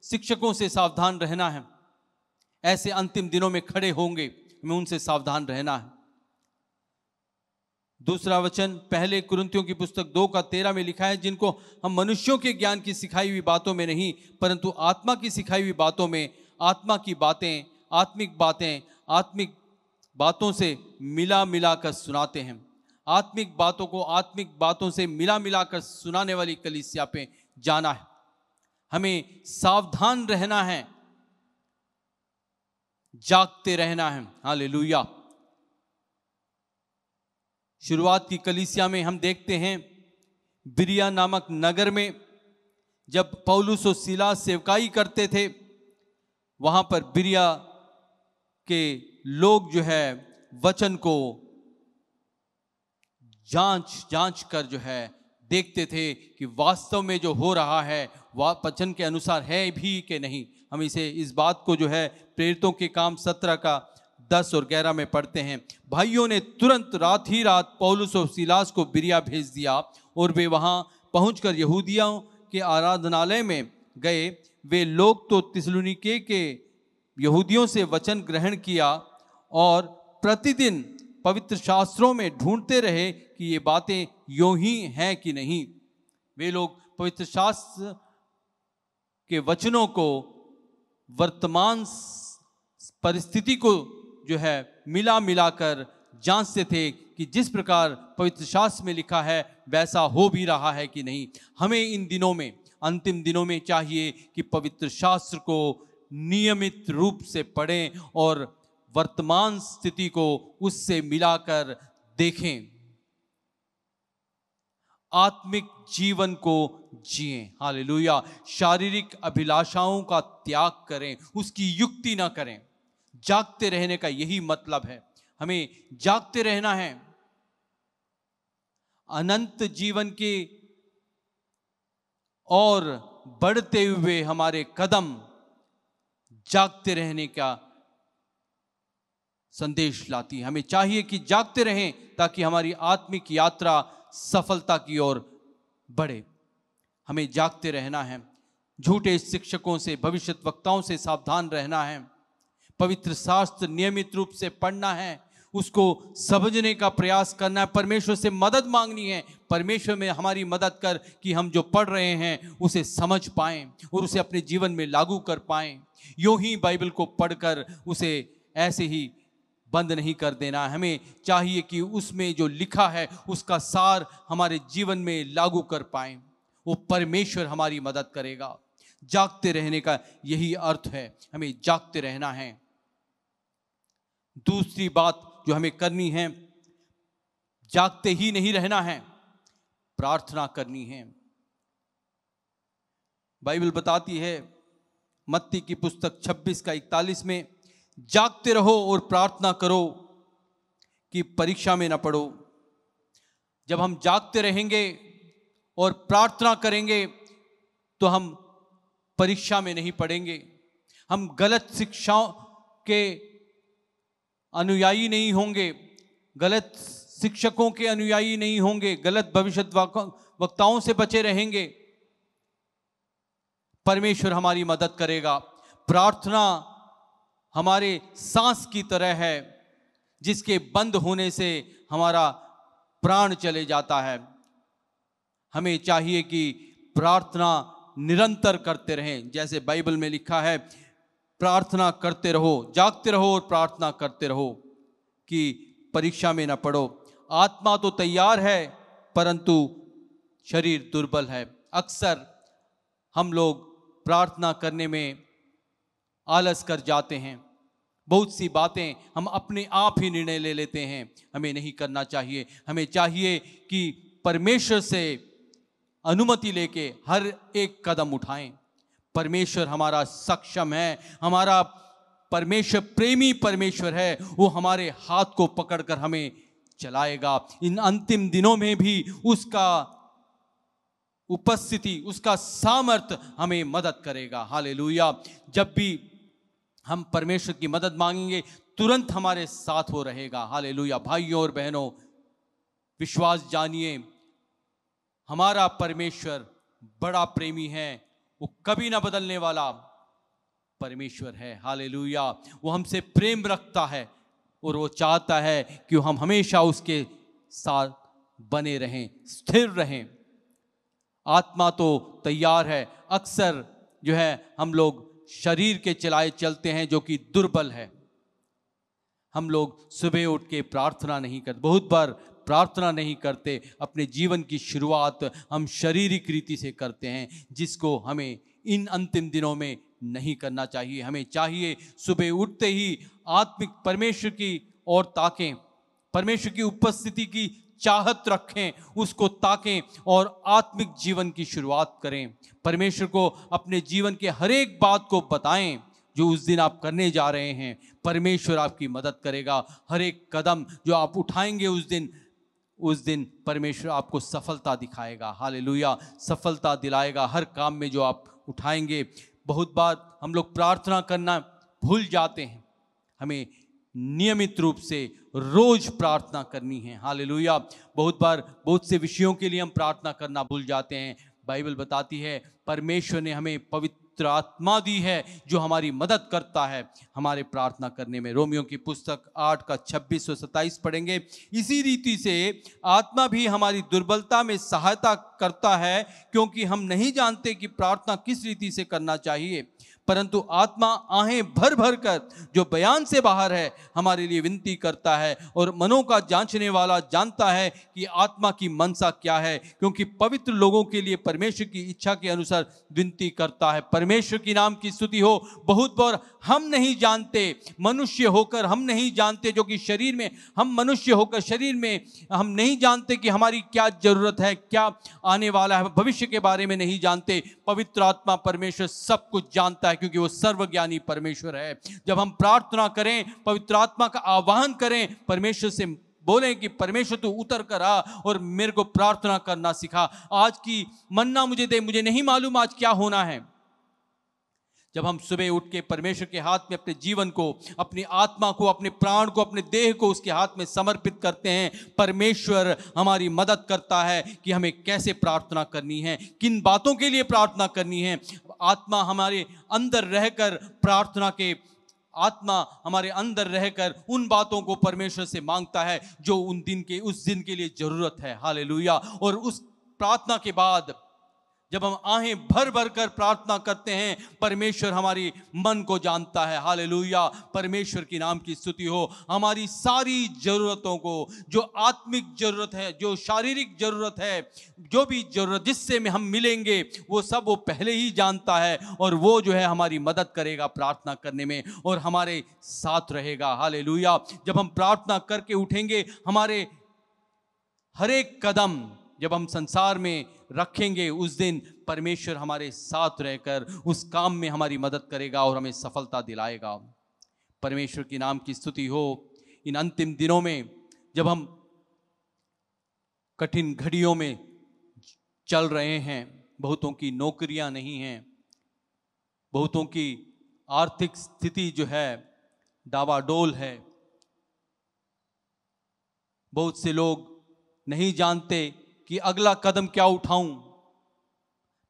Speaker 4: शिक्षकों से सावधान रहना है। ऐसे अंतिम दिनों में खड़े होंगे, हमें उनसे सावधान रहना है। दूसरा वचन 1 कुरिन्थियों की पुस्तक 2:13 में लिखा है, जिनको हम मनुष्यों के ज्ञान की सिखाई हुई बातों में नहीं परंतु आत्मा की सिखाई हुई बातों में, आत्मा की बातें, आत्मिक बातों से मिला कर सुनाते हैं। आत्मिक बातों को आत्मिक बातों से मिला कर सुनाने वाली कलीसिया पे जाना है। हमें सावधान रहना है, जागते रहना है। हालेलुया। शुरुआत की कलीसिया में हम देखते हैं बिरिया नामक नगर में जब पौलुस और सीलास सेवकाई करते थे, वहां पर बिरिया के लोग जो है वचन को जांच कर जो है देखते थे कि वास्तव में जो हो रहा है वह वचन के अनुसार है भी कि नहीं। हम इस बात को जो है प्रेरितों के काम 17:10 और 11 में पढ़ते हैं। भाइयों ने तुरंत रात ही रात पौलुस और सीलास को बिरिया भेज दिया और वे वहां पहुंचकर यहूदियों के आराधनालय में गए वे लोग तो थिस्सलुनीके के यहूदियों से वचन ग्रहण किया और प्रतिदिन पवित्र शास्त्रों में ढूंढते रहे कि ये बातें यूं ही हैं कि नहीं। वे लोग पवित्र शास्त्र के वचनों को वर्तमान परिस्थिति को जो है मिला मिलाकर जांचते थे कि जिस प्रकार पवित्र शास्त्र में लिखा है वैसा हो भी रहा है कि नहीं। हमें इन दिनों में, अंतिम दिनों में चाहिए कि पवित्र शास्त्र को नियमित रूप से पढ़ें और वर्तमान स्थिति को उससे मिलाकर देखें, आत्मिक जीवन को जिएं। हालेलुया। शारीरिक अभिलाषाओं का त्याग करें, उसकी युक्ति ना करें। जागते रहने का यही मतलब है, हमें जागते रहना है। अनंत जीवन के और बढ़ते हुए हमारे कदम जागते रहने का संदेश लाती है। हमें चाहिए कि जागते रहें ताकि हमारी आत्मिक यात्रा सफलता की ओर बढ़े। हमें जागते रहना है, झूठे शिक्षकों से, भविष्यद्वक्ताओं से सावधान रहना है, पवित्र शास्त्र नियमित रूप से पढ़ना है, उसको समझने का प्रयास करना है, परमेश्वर से मदद मांगनी है। परमेश्वर में हमारी मदद कर कि हम जो पढ़ रहे हैं उसे समझ पाएं और उसे अपने जीवन में लागू कर पाएं। यूं ही बाइबल को पढ़कर उसे ऐसे ही बंद नहीं कर देना। हमें चाहिए कि उसमें जो लिखा है उसका सार हमारे जीवन में लागू कर पाएं। वो परमेश्वर हमारी मदद करेगा। जागते रहने का यही अर्थ है, हमें जागते रहना है। दूसरी बात जो हमें करनी है, जागते ही नहीं रहना है, प्रार्थना करनी है। बाइबल बताती है मत्ती की पुस्तक 26:41 में, जागते रहो और प्रार्थना करो कि परीक्षा में न पड़ो। जब हम जागते रहेंगे और प्रार्थना करेंगे तो हम परीक्षा में नहीं पड़ेंगे। हम गलत शिक्षाओं के अनुयायी नहीं होंगे, गलत शिक्षकों के अनुयायी नहीं होंगे, गलत भविष्यद्वक्ताओं से बचे रहेंगे। परमेश्वर हमारी मदद करेगा। प्रार्थना हमारे सांस की तरह है जिसके बंद होने से हमारा प्राण चले जाता है। हमें चाहिए कि प्रार्थना निरंतर करते रहें, जैसे बाइबल में लिखा है, प्रार्थना करते रहो, जागते रहो और प्रार्थना करते रहो कि परीक्षा में ना पड़ो। आत्मा तो तैयार है परंतु शरीर दुर्बल है। अक्सर हम लोग प्रार्थना करने में आलस कर जाते हैं। बहुत सी बातें हम अपने आप ही निर्णय ले लेते हैं, हमें नहीं करना चाहिए। हमें चाहिए कि परमेश्वर से अनुमति लेके हर एक कदम उठाएं। परमेश्वर हमारा सक्षम है, हमारा परमेश्वर प्रेमी परमेश्वर है, वो हमारे हाथ को पकड़कर हमें चलाएगा। इन अंतिम दिनों में भी उसका उपस्थिति, उसका सामर्थ्य हमें मदद करेगा। हालेलुया। जब भी हम परमेश्वर की मदद मांगेंगे तुरंत हमारे साथ वो रहेगा। हालेलुया। भाइयों और बहनों, विश्वास जानिए, हमारा परमेश्वर बड़ा प्रेमी है, वो कभी ना बदलने वाला परमेश्वर है। हालेलुया। वो हमसे प्रेम रखता है और वो चाहता है कि हम हमेशा उसके साथ बने रहें, स्थिर रहें। आत्मा तो तैयार है। अक्सर जो है हम लोग शरीर के चलाए चलते हैं जो कि दुर्बल है। हम लोग सुबह उठ के प्रार्थना नहीं करते, बहुत बार प्रार्थना नहीं करते। अपने जीवन की शुरुआत हम शारीरिक रीति से करते हैं, जिसको हमें इन अंतिम दिनों में नहीं करना चाहिए। हमें चाहिए सुबह उठते ही आत्मिक परमेश्वर की ओर ताकें, परमेश्वर की उपस्थिति की चाहत रखें, उसको ताकें और आत्मिक जीवन की शुरुआत करें। परमेश्वर को अपने जीवन के हर एक बात को बताएं जो उस दिन आप करने जा रहे हैं। परमेश्वर आपकी मदद करेगा। हर एक कदम जो आप उठाएंगे उस दिन परमेश्वर आपको सफलता दिखाएगा। हालेलुया। सफलता दिलाएगा हर काम में जो आप उठाएंगे। बहुत बार हम लोग प्रार्थना करना भूल जाते हैं। हमें नियमित रूप से रोज प्रार्थना करनी है। हालेलुया। बहुत बार बहुत से विषयों के लिए हम प्रार्थना करना भूल जाते हैं। बाइबल बताती है परमेश्वर ने हमें पवित्र आत्मा दी है जो हमारी मदद करता है हमारे प्रार्थना करने में। रोमियो की पुस्तक 8 का 26 और 27 पढ़ेंगे। इसी रीति से आत्मा भी हमारी दुर्बलता में सहायता करता है, क्योंकि हम नहीं जानते कि प्रार्थना किस रीति से करना चाहिए, परंतु आत्मा आहें भर भर कर जो बयान से बाहर है हमारे लिए विनती करता है, और मनों का जांचने वाला जानता है कि आत्मा की मनसा क्या है, क्योंकि पवित्र लोगों के लिए परमेश्वर की इच्छा के अनुसार विनती करता है। परमेश्वर की नाम की स्तुति हो। बहुत बार हम नहीं जानते, मनुष्य होकर हम नहीं जानते, जो कि शरीर में, हम मनुष्य होकर शरीर में हम नहीं जानते कि हमारी क्या जरूरत है, क्या आने वाला है, भविष्य के बारे में नहीं जानते। पवित्र आत्मा परमेश्वर सब कुछ जानता है, क्योंकि वो सर्वज्ञानी परमेश्वर है। जब हम प्रार्थना करें, पवित्र आत्मा का आह्वान करें, परमेश्वर से बोलें कि परमेश्वर तू उतर कर आ और मेरे को प्रार्थना करना सिखा। आज की मन्ना मुझे दे, मुझे नहीं मालूम आज क्या होना है। जब हम सुबह उठ के परमेश्वर के हाथ में अपने जीवन को, अपनी आत्मा को, अपने प्राण को, अपने देह को उसके हाथ में समर्पित करते हैं, परमेश्वर हमारी मदद करता है कि हमें कैसे प्रार्थना करनी है, किन बातों के लिए प्रार्थना करनी है। आत्मा हमारे अंदर रहकर प्रार्थना के, आत्मा हमारे अंदर रहकर उन बातों को परमेश्वर से मांगता है जो उस दिन के लिए जरूरत है। हालेलुया। और उस प्रार्थना के बाद जब हम आहें भर भर कर प्रार्थना करते हैं, परमेश्वर हमारी मन को जानता है। हालेलुया। परमेश्वर की नाम की स्तुति हो। हमारी सारी जरूरतों को, जो आत्मिक जरूरत है, जो शारीरिक जरूरत है, जो भी जरूरत जिससे में हम मिलेंगे, वो सब वो पहले ही जानता है, और वो जो है हमारी मदद करेगा प्रार्थना करने में और हमारे साथ रहेगा। हालेलुया। जब हम प्रार्थना करके उठेंगे, हमारे हर एक कदम जब हम संसार में रखेंगे, उस दिन परमेश्वर हमारे साथ रहकर उस काम में हमारी मदद करेगा और हमें सफलता दिलाएगा। परमेश्वर की नाम की स्तुति हो। इन अंतिम दिनों में जब हम कठिन घड़ियों में चल रहे हैं, बहुतों की नौकरियां नहीं हैं, बहुतों की आर्थिक स्थिति जो है डावाडोल है, बहुत से लोग नहीं जानते कि अगला कदम क्या उठाऊं,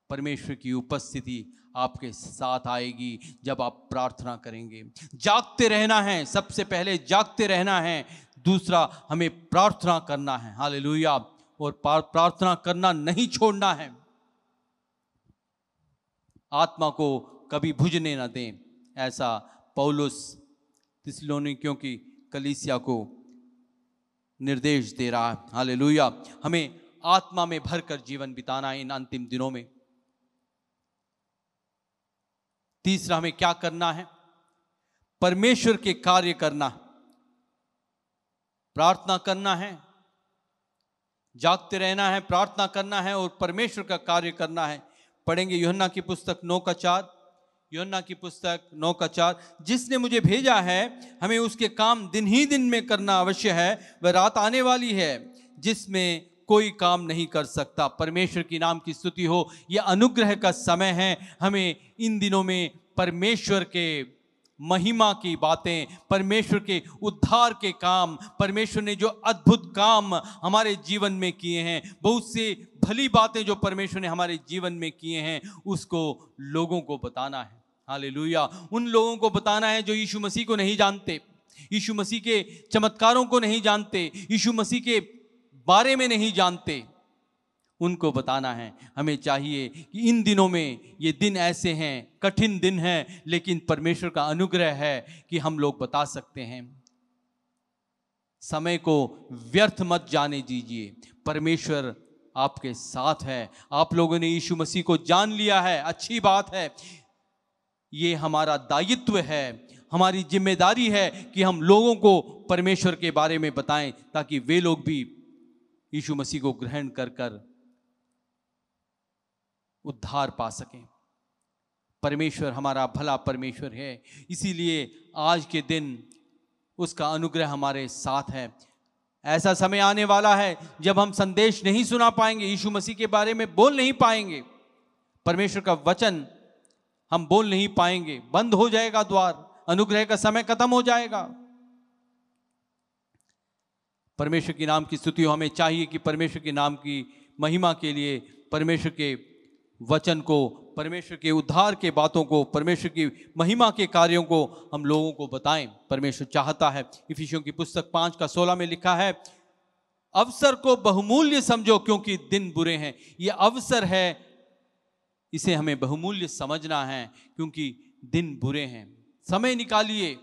Speaker 4: परमेश्वर की उपस्थिति आपके साथ आएगी जब आप प्रार्थना करेंगे। जागते रहना है, सबसे पहले जागते रहना है, दूसरा हमें प्रार्थना करना है। हालेलुया। और प्रार्थना करना नहीं छोड़ना है। आत्मा को कभी बुझने न दें, ऐसा पौलुस थिस्सलुनीकियों की कलीसिया को निर्देश दे रहा है। हालेलुया। हमें आत्मा में भरकर जीवन बिताना है इन अंतिम दिनों में। तीसरा, हमें क्या करना है? परमेश्वर के कार्य करना, प्रार्थना करना है, जागते रहना है, प्रार्थना करना है और परमेश्वर का कार्य करना है। पढ़ेंगे यूहन्ना की पुस्तक 9 का 4। यूहन्ना की पुस्तक 9 का 4। जिसने मुझे भेजा है, हमें उसके काम दिन ही दिन में करना अवश्य है। वह रात आने वाली है जिसमें कोई काम नहीं कर सकता। परमेश्वर की नाम की स्तुति हो। यह अनुग्रह का समय है। हमें इन दिनों में परमेश्वर के महिमा की बातें, परमेश्वर के उद्धार के काम, परमेश्वर ने जो अद्भुत काम हमारे जीवन में किए हैं, बहुत से भली बातें जो परमेश्वर ने हमारे जीवन में किए हैं, उसको लोगों को बताना है। हालेलुया। उन लोगों को बताना है जो यीशु मसीह को नहीं जानते, यीशु मसीह के चमत्कारों को नहीं जानते, यीशु मसीह के बारे में नहीं जानते, उनको बताना है। हमें चाहिए कि इन दिनों में, ये दिन ऐसे हैं, कठिन दिन हैं, लेकिन परमेश्वर का अनुग्रह है कि हम लोग बता सकते हैं। समय को व्यर्थ मत जाने दीजिए। परमेश्वर आपके साथ है। आप लोगों ने यीशु मसीह को जान लिया है, अच्छी बात है। ये हमारा दायित्व है, हमारी जिम्मेदारी है कि हम लोगों को परमेश्वर के बारे में बताएं, ताकि वे लोग भी यीशु मसीह को ग्रहण कर कर उद्धार पा सकें। परमेश्वर हमारा भला परमेश्वर है, इसीलिए आज के दिन उसका अनुग्रह हमारे साथ है। ऐसा समय आने वाला है जब हम संदेश नहीं सुना पाएंगे, यीशु मसीह के बारे में बोल नहीं पाएंगे, परमेश्वर का वचन हम बोल नहीं पाएंगे, बंद हो जाएगा द्वार, अनुग्रह का समय खत्म हो जाएगा। परमेश्वर के नाम की स्तुति हो। हमें चाहिए कि परमेश्वर के नाम की महिमा के लिए, परमेश्वर के वचन को, परमेश्वर के उद्धार के बातों को, परमेश्वर की महिमा के कार्यों को हम लोगों को बताएं। परमेश्वर चाहता है, इफिसियों की पुस्तक 5:16 में लिखा है, अवसर को बहुमूल्य समझो क्योंकि दिन बुरे हैं। ये अवसर है, इसे हमें बहुमूल्य समझना है क्योंकि दिन बुरे हैं। समय निकालिए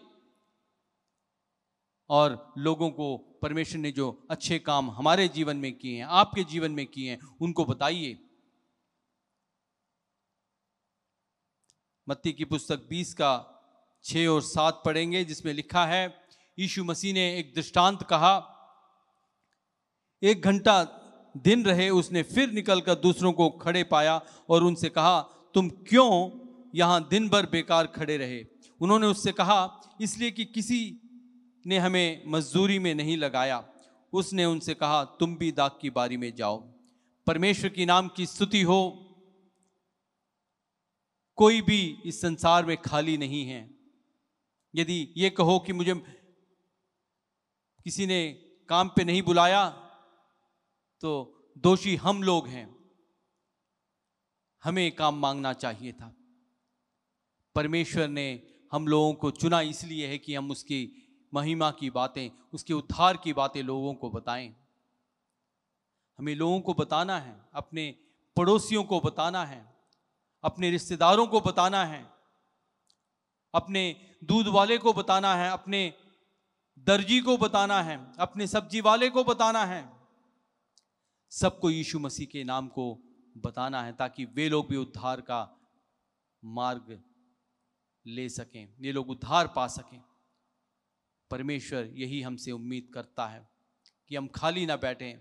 Speaker 4: और लोगों को परमेश्वर ने जो अच्छे काम हमारे जीवन में किए हैं, आपके जीवन में किए हैं, उनको बताइए। मत्ती की पुस्तक 20:6 और 7 पढ़ेंगे, जिसमें लिखा है, यीशु मसीह ने एक दृष्टांत कहा, 1 घंटा दिन रहे उसने फिर निकलकर दूसरों को खड़े पाया और उनसे कहा, तुम क्यों यहां दिन भर बेकार खड़े रहे? उन्होंने उससे कहा, इसलिए कि किसी ने हमें मजदूरी में नहीं लगाया। उसने उनसे कहा, तुम भी दाख की बारी में जाओ। परमेश्वर की नाम की स्तुति हो। कोई भी इस संसार में खाली नहीं है। यदि ये कहो कि मुझे किसी ने काम पे नहीं बुलाया, तो दोषी हम लोग हैं, हमें काम मांगना चाहिए था। परमेश्वर ने हम लोगों को चुना इसलिए है कि हम उसकी महिमा की बातें, उसके उद्धार की बातें लोगों को बताएं। हमें लोगों को बताना है, अपने पड़ोसियों को बताना है, अपने रिश्तेदारों को बताना है, अपने दूध वाले को बताना है, अपने दर्जी को बताना है, अपने सब्जी वाले को बताना है। सबको यीशु मसीह के नाम को बताना है ताकि वे लोग भी उद्धार का मार्ग ले सकें, ये लोग उद्धार पा सकें। परमेश्वर यही हमसे उम्मीद करता है कि हम खाली ना बैठें।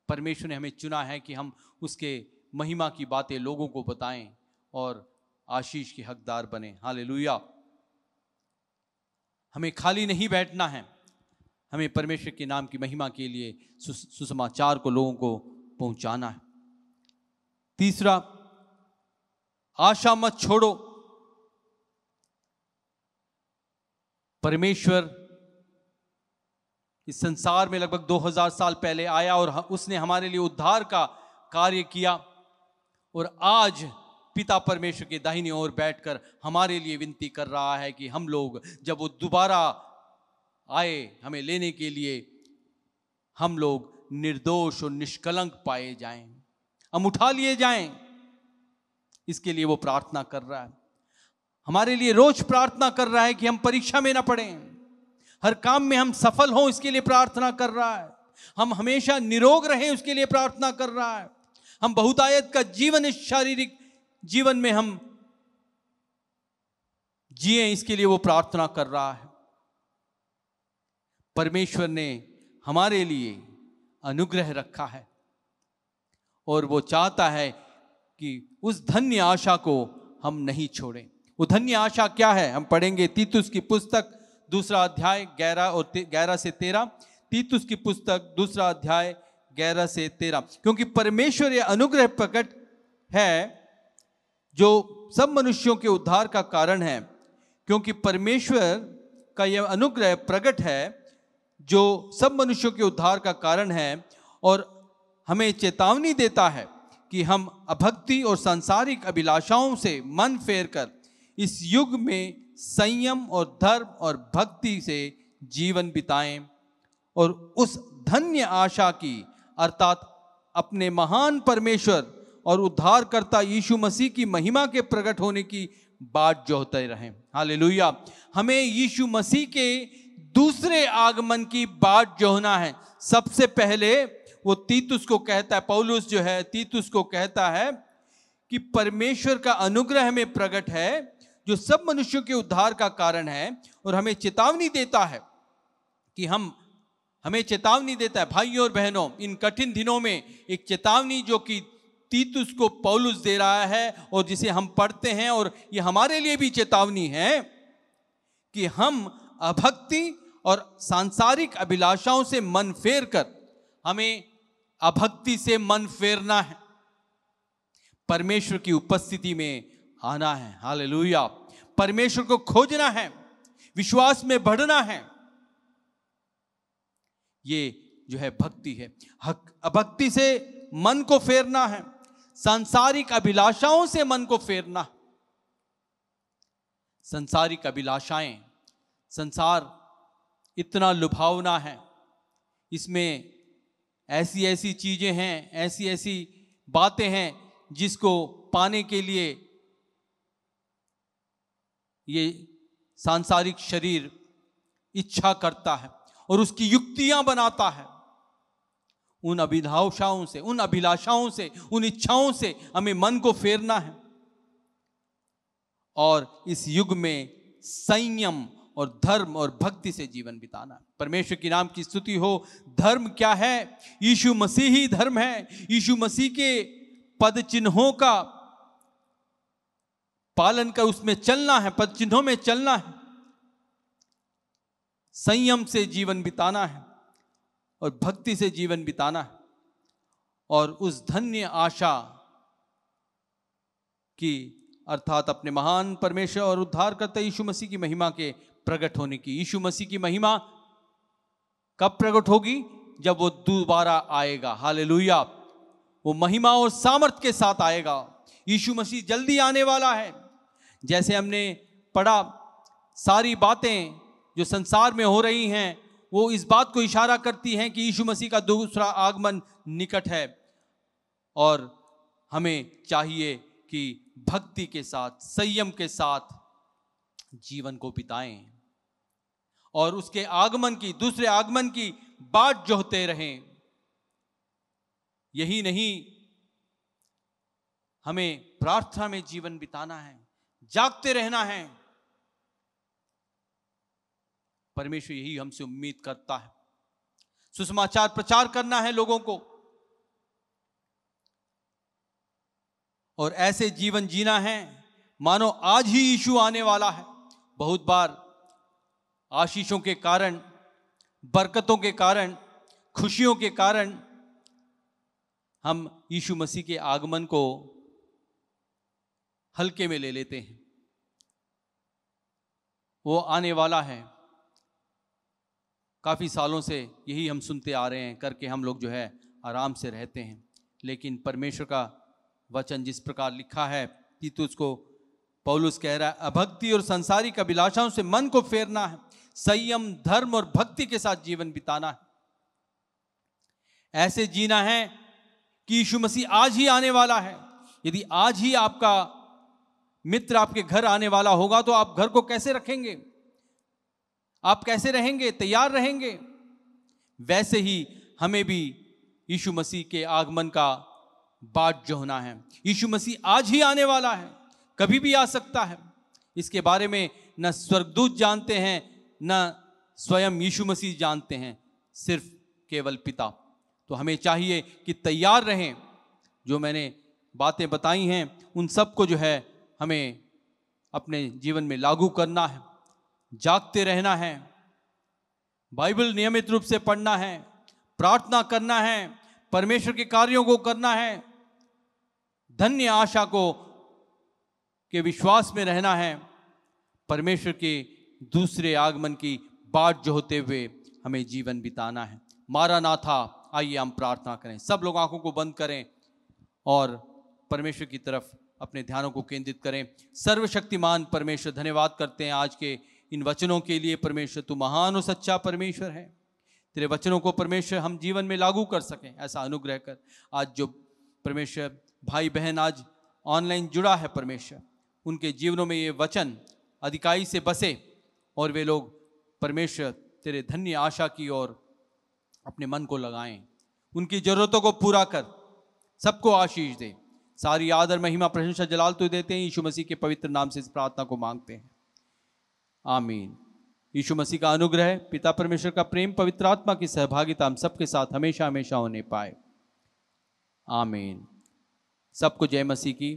Speaker 4: परमेश्वर ने हमें चुना है कि हम उसके महिमा की बातें लोगों को बताएं और आशीष के हकदार बने। हालेलुया। हमें खाली नहीं बैठना है, हमें परमेश्वर के नाम की महिमा के लिए सुसमाचार को लोगों को पहुंचाना है। तीसरा, आशा मत छोड़ो। परमेश्वर इस संसार में लगभग 2000 साल पहले आया और उसने हमारे लिए उद्धार का कार्य किया, और आज पिता परमेश्वर के दाहिनी ओर बैठकर हमारे लिए विनती कर रहा है कि हम लोग जब वो दोबारा आए हमें लेने के लिए, हम लोग निर्दोष और निष्कलंक पाए जाएं, हम उठा लिए जाएं। इसके लिए वो प्रार्थना कर रहा है, हमारे लिए रोज प्रार्थना कर रहा है कि हम परीक्षा में ना पड़ें, हर काम में हम सफल हों, इसके लिए प्रार्थना कर रहा है। हम हमेशा निरोग रहें, उसके लिए प्रार्थना कर रहा है। हम बहुतायत का जीवन इस शारीरिक जीवन में हम जिए, इसके लिए वो प्रार्थना कर रहा है। परमेश्वर ने हमारे लिए अनुग्रह रखा है और वो चाहता है कि उस धन्य आशा को हम नहीं छोड़ें। वो धन्य आशा क्या है? हम पढ़ेंगे तीतुस की पुस्तक 2 अध्याय 11 से 13। तीतुस की पुस्तक 2 अध्याय 11 से 13। क्योंकि परमेश्वर ये अनुग्रह प्रकट है जो सब मनुष्यों के उद्धार का कारण है। क्योंकि परमेश्वर का यह अनुग्रह प्रकट है जो सब मनुष्यों के उद्धार का कारण है, और हमें चेतावनी देता है कि हम अभक्ति और सांसारिक अभिलाषाओं से मन फेर कर इस युग में संयम और धर्म और भक्ति से जीवन बिताएं और उस धन्य आशा की, अर्थात अपने महान परमेश्वर और उद्धारकर्ता यीशु मसीह की महिमा के प्रकट होने की बाट जोहते रहें। हालेलुया। हमें यीशु मसीह के दूसरे आगमन की बाट जोहना है। सबसे पहले वो तीतुस को कहता है, पौलुस जो है तीतुस को कहता है कि परमेश्वर का अनुग्रह में प्रकट है जो सब मनुष्यों के उद्धार का कारण है, और हमें चेतावनी देता है कि हमें चेतावनी देता है भाइयों और बहनों, इन कठिन दिनों में एक चेतावनी जो कि तीतुस को पौलुस दे रहा है और जिसे हम पढ़ते हैं, और ये हमारे लिए भी चेतावनी है कि हम अभक्ति और सांसारिक अभिलाषाओं से मन फेर कर, हमें अभक्ति से मन फेरना है, परमेश्वर की उपस्थिति में आना है। हालेलुया। परमेश्वर को खोजना है, विश्वास में बढ़ना है। ये जो है भक्ति है। अभक्ति से मन को फेरना है, सांसारिक अभिलाषाओं से मन को फेरना। सांसारिक अभिलाषाएं, संसार इतना लुभावना है, इसमें ऐसी ऐसी चीजें हैं, ऐसी ऐसी बातें हैं जिसको पाने के लिए ये सांसारिक शरीर इच्छा करता है और उसकी युक्तियां बनाता है। उन अभिलाषाओं से, उन अभिलाषाओं से, उन इच्छाओं से हमें मन को फेरना है और इस युग में संयम और धर्म और भक्ति से जीवन बिताना। परमेश्वर की नाम की स्तुति हो। धर्म क्या है? यीशु मसीह ही धर्म है। यीशु मसीह के पद चिन्हों का पालन कर उसमें चलना है, पद चिन्हों में चलना है, संयम से जीवन बिताना है और भक्ति से जीवन बिताना है और उस धन्य आशा की, अर्थात अपने महान परमेश्वर और उद्धारकर्ता यीशु मसीह की महिमा के प्रकट होने की। यीशु मसीह की महिमा कब प्रकट होगी? जब वो दोबारा आएगा। हालेलुया। वो महिमा और सामर्थ के साथ आएगा। यीशु मसीह जल्दी आने वाला है। जैसे हमने पढ़ा, सारी बातें जो संसार में हो रही हैं वो इस बात को इशारा करती हैं कि यीशु मसीह का दूसरा आगमन निकट है और हमें चाहिए कि भक्ति के साथ, संयम के साथ जीवन को बिताएं और उसके आगमन की, दूसरे आगमन की बाट जोहते रहें। यही नहीं, हमें प्रार्थना में जीवन बिताना है, जागते रहना है। परमेश्वर यही हमसे उम्मीद करता है। सुसमाचार प्रचार करना है लोगों को और ऐसे जीवन जीना है मानो आज ही यीशु आने वाला है। बहुत बार आशीषों के कारण, बरकतों के कारण, खुशियों के कारण हम यीशु मसीह के आगमन को हल्के में ले लेते हैं। वो आने वाला है। काफ़ी सालों से यही हम सुनते आ रहे हैं, करके हम लोग जो है आराम से रहते हैं। लेकिन परमेश्वर का वचन जिस प्रकार लिखा है, तीतुस को पौलुस कह रहा है, अभक्ति और संसारिक अभिलाषाओं से मन को फेरना है, संयम, धर्म और भक्ति के साथ जीवन बिताना है। ऐसे जीना है कि यीशु मसीह आज ही आने वाला है। यदि आज ही आपका मित्र आपके घर आने वाला होगा तो आप घर को कैसे रखेंगे? आप कैसे रहेंगे? तैयार रहेंगे? वैसे ही हमें भी यीशु मसीह के आगमन का बाट जोहना है। यीशु मसीह आज ही आने वाला है, कभी भी आ सकता है। इसके बारे में न स्वर्गदूत जानते हैं, न स्वयं यीशु मसीह जानते हैं, सिर्फ केवल पिता। तो हमें चाहिए कि तैयार रहें। जो मैंने बातें बताई हैं उन सब को जो है हमें अपने जीवन में लागू करना है, जागते रहना है, बाइबल नियमित रूप से पढ़ना है, प्रार्थना करना है, परमेश्वर के कार्यों को करना है, धन्य आशा को के विश्वास में रहना है। परमेश्वर के दूसरे आगमन की बाट जोहते हुए हमें जीवन बिताना है। मारानाथा। आइए हम प्रार्थना करें। सब लोग आंखों को बंद करें और परमेश्वर की तरफ अपने ध्यानों को केंद्रित करें। सर्वशक्तिमान परमेश्वर, धन्यवाद करते हैं आज के इन वचनों के लिए। परमेश्वर तू महान और सच्चा परमेश्वर है। तेरे वचनों को परमेश्वर हम जीवन में लागू कर सकें, ऐसा अनुग्रह कर। आज जो परमेश्वर भाई बहन आज ऑनलाइन जुड़ा है, परमेश्वर उनके जीवनों में ये वचन अधिकाई से बसे और वे लोग परमेश्वर तेरे धन्य आशा की ओर अपने मन को लगाएं। उनकी जरूरतों को पूरा कर, सबको आशीष दे। सारी आदर, महिमा, प्रशंसा, जलाल तो देते हैं। यीशु मसीह के पवित्र नाम से इस प्रार्थना को मांगते हैं, आमीन। यीशु मसीह का अनुग्रह, पिता परमेश्वर का प्रेम, पवित्र आत्मा की सहभागिता हम सबके साथ हमेशा हमेशा होने पाए, आमीन। सबको जय मसीह की।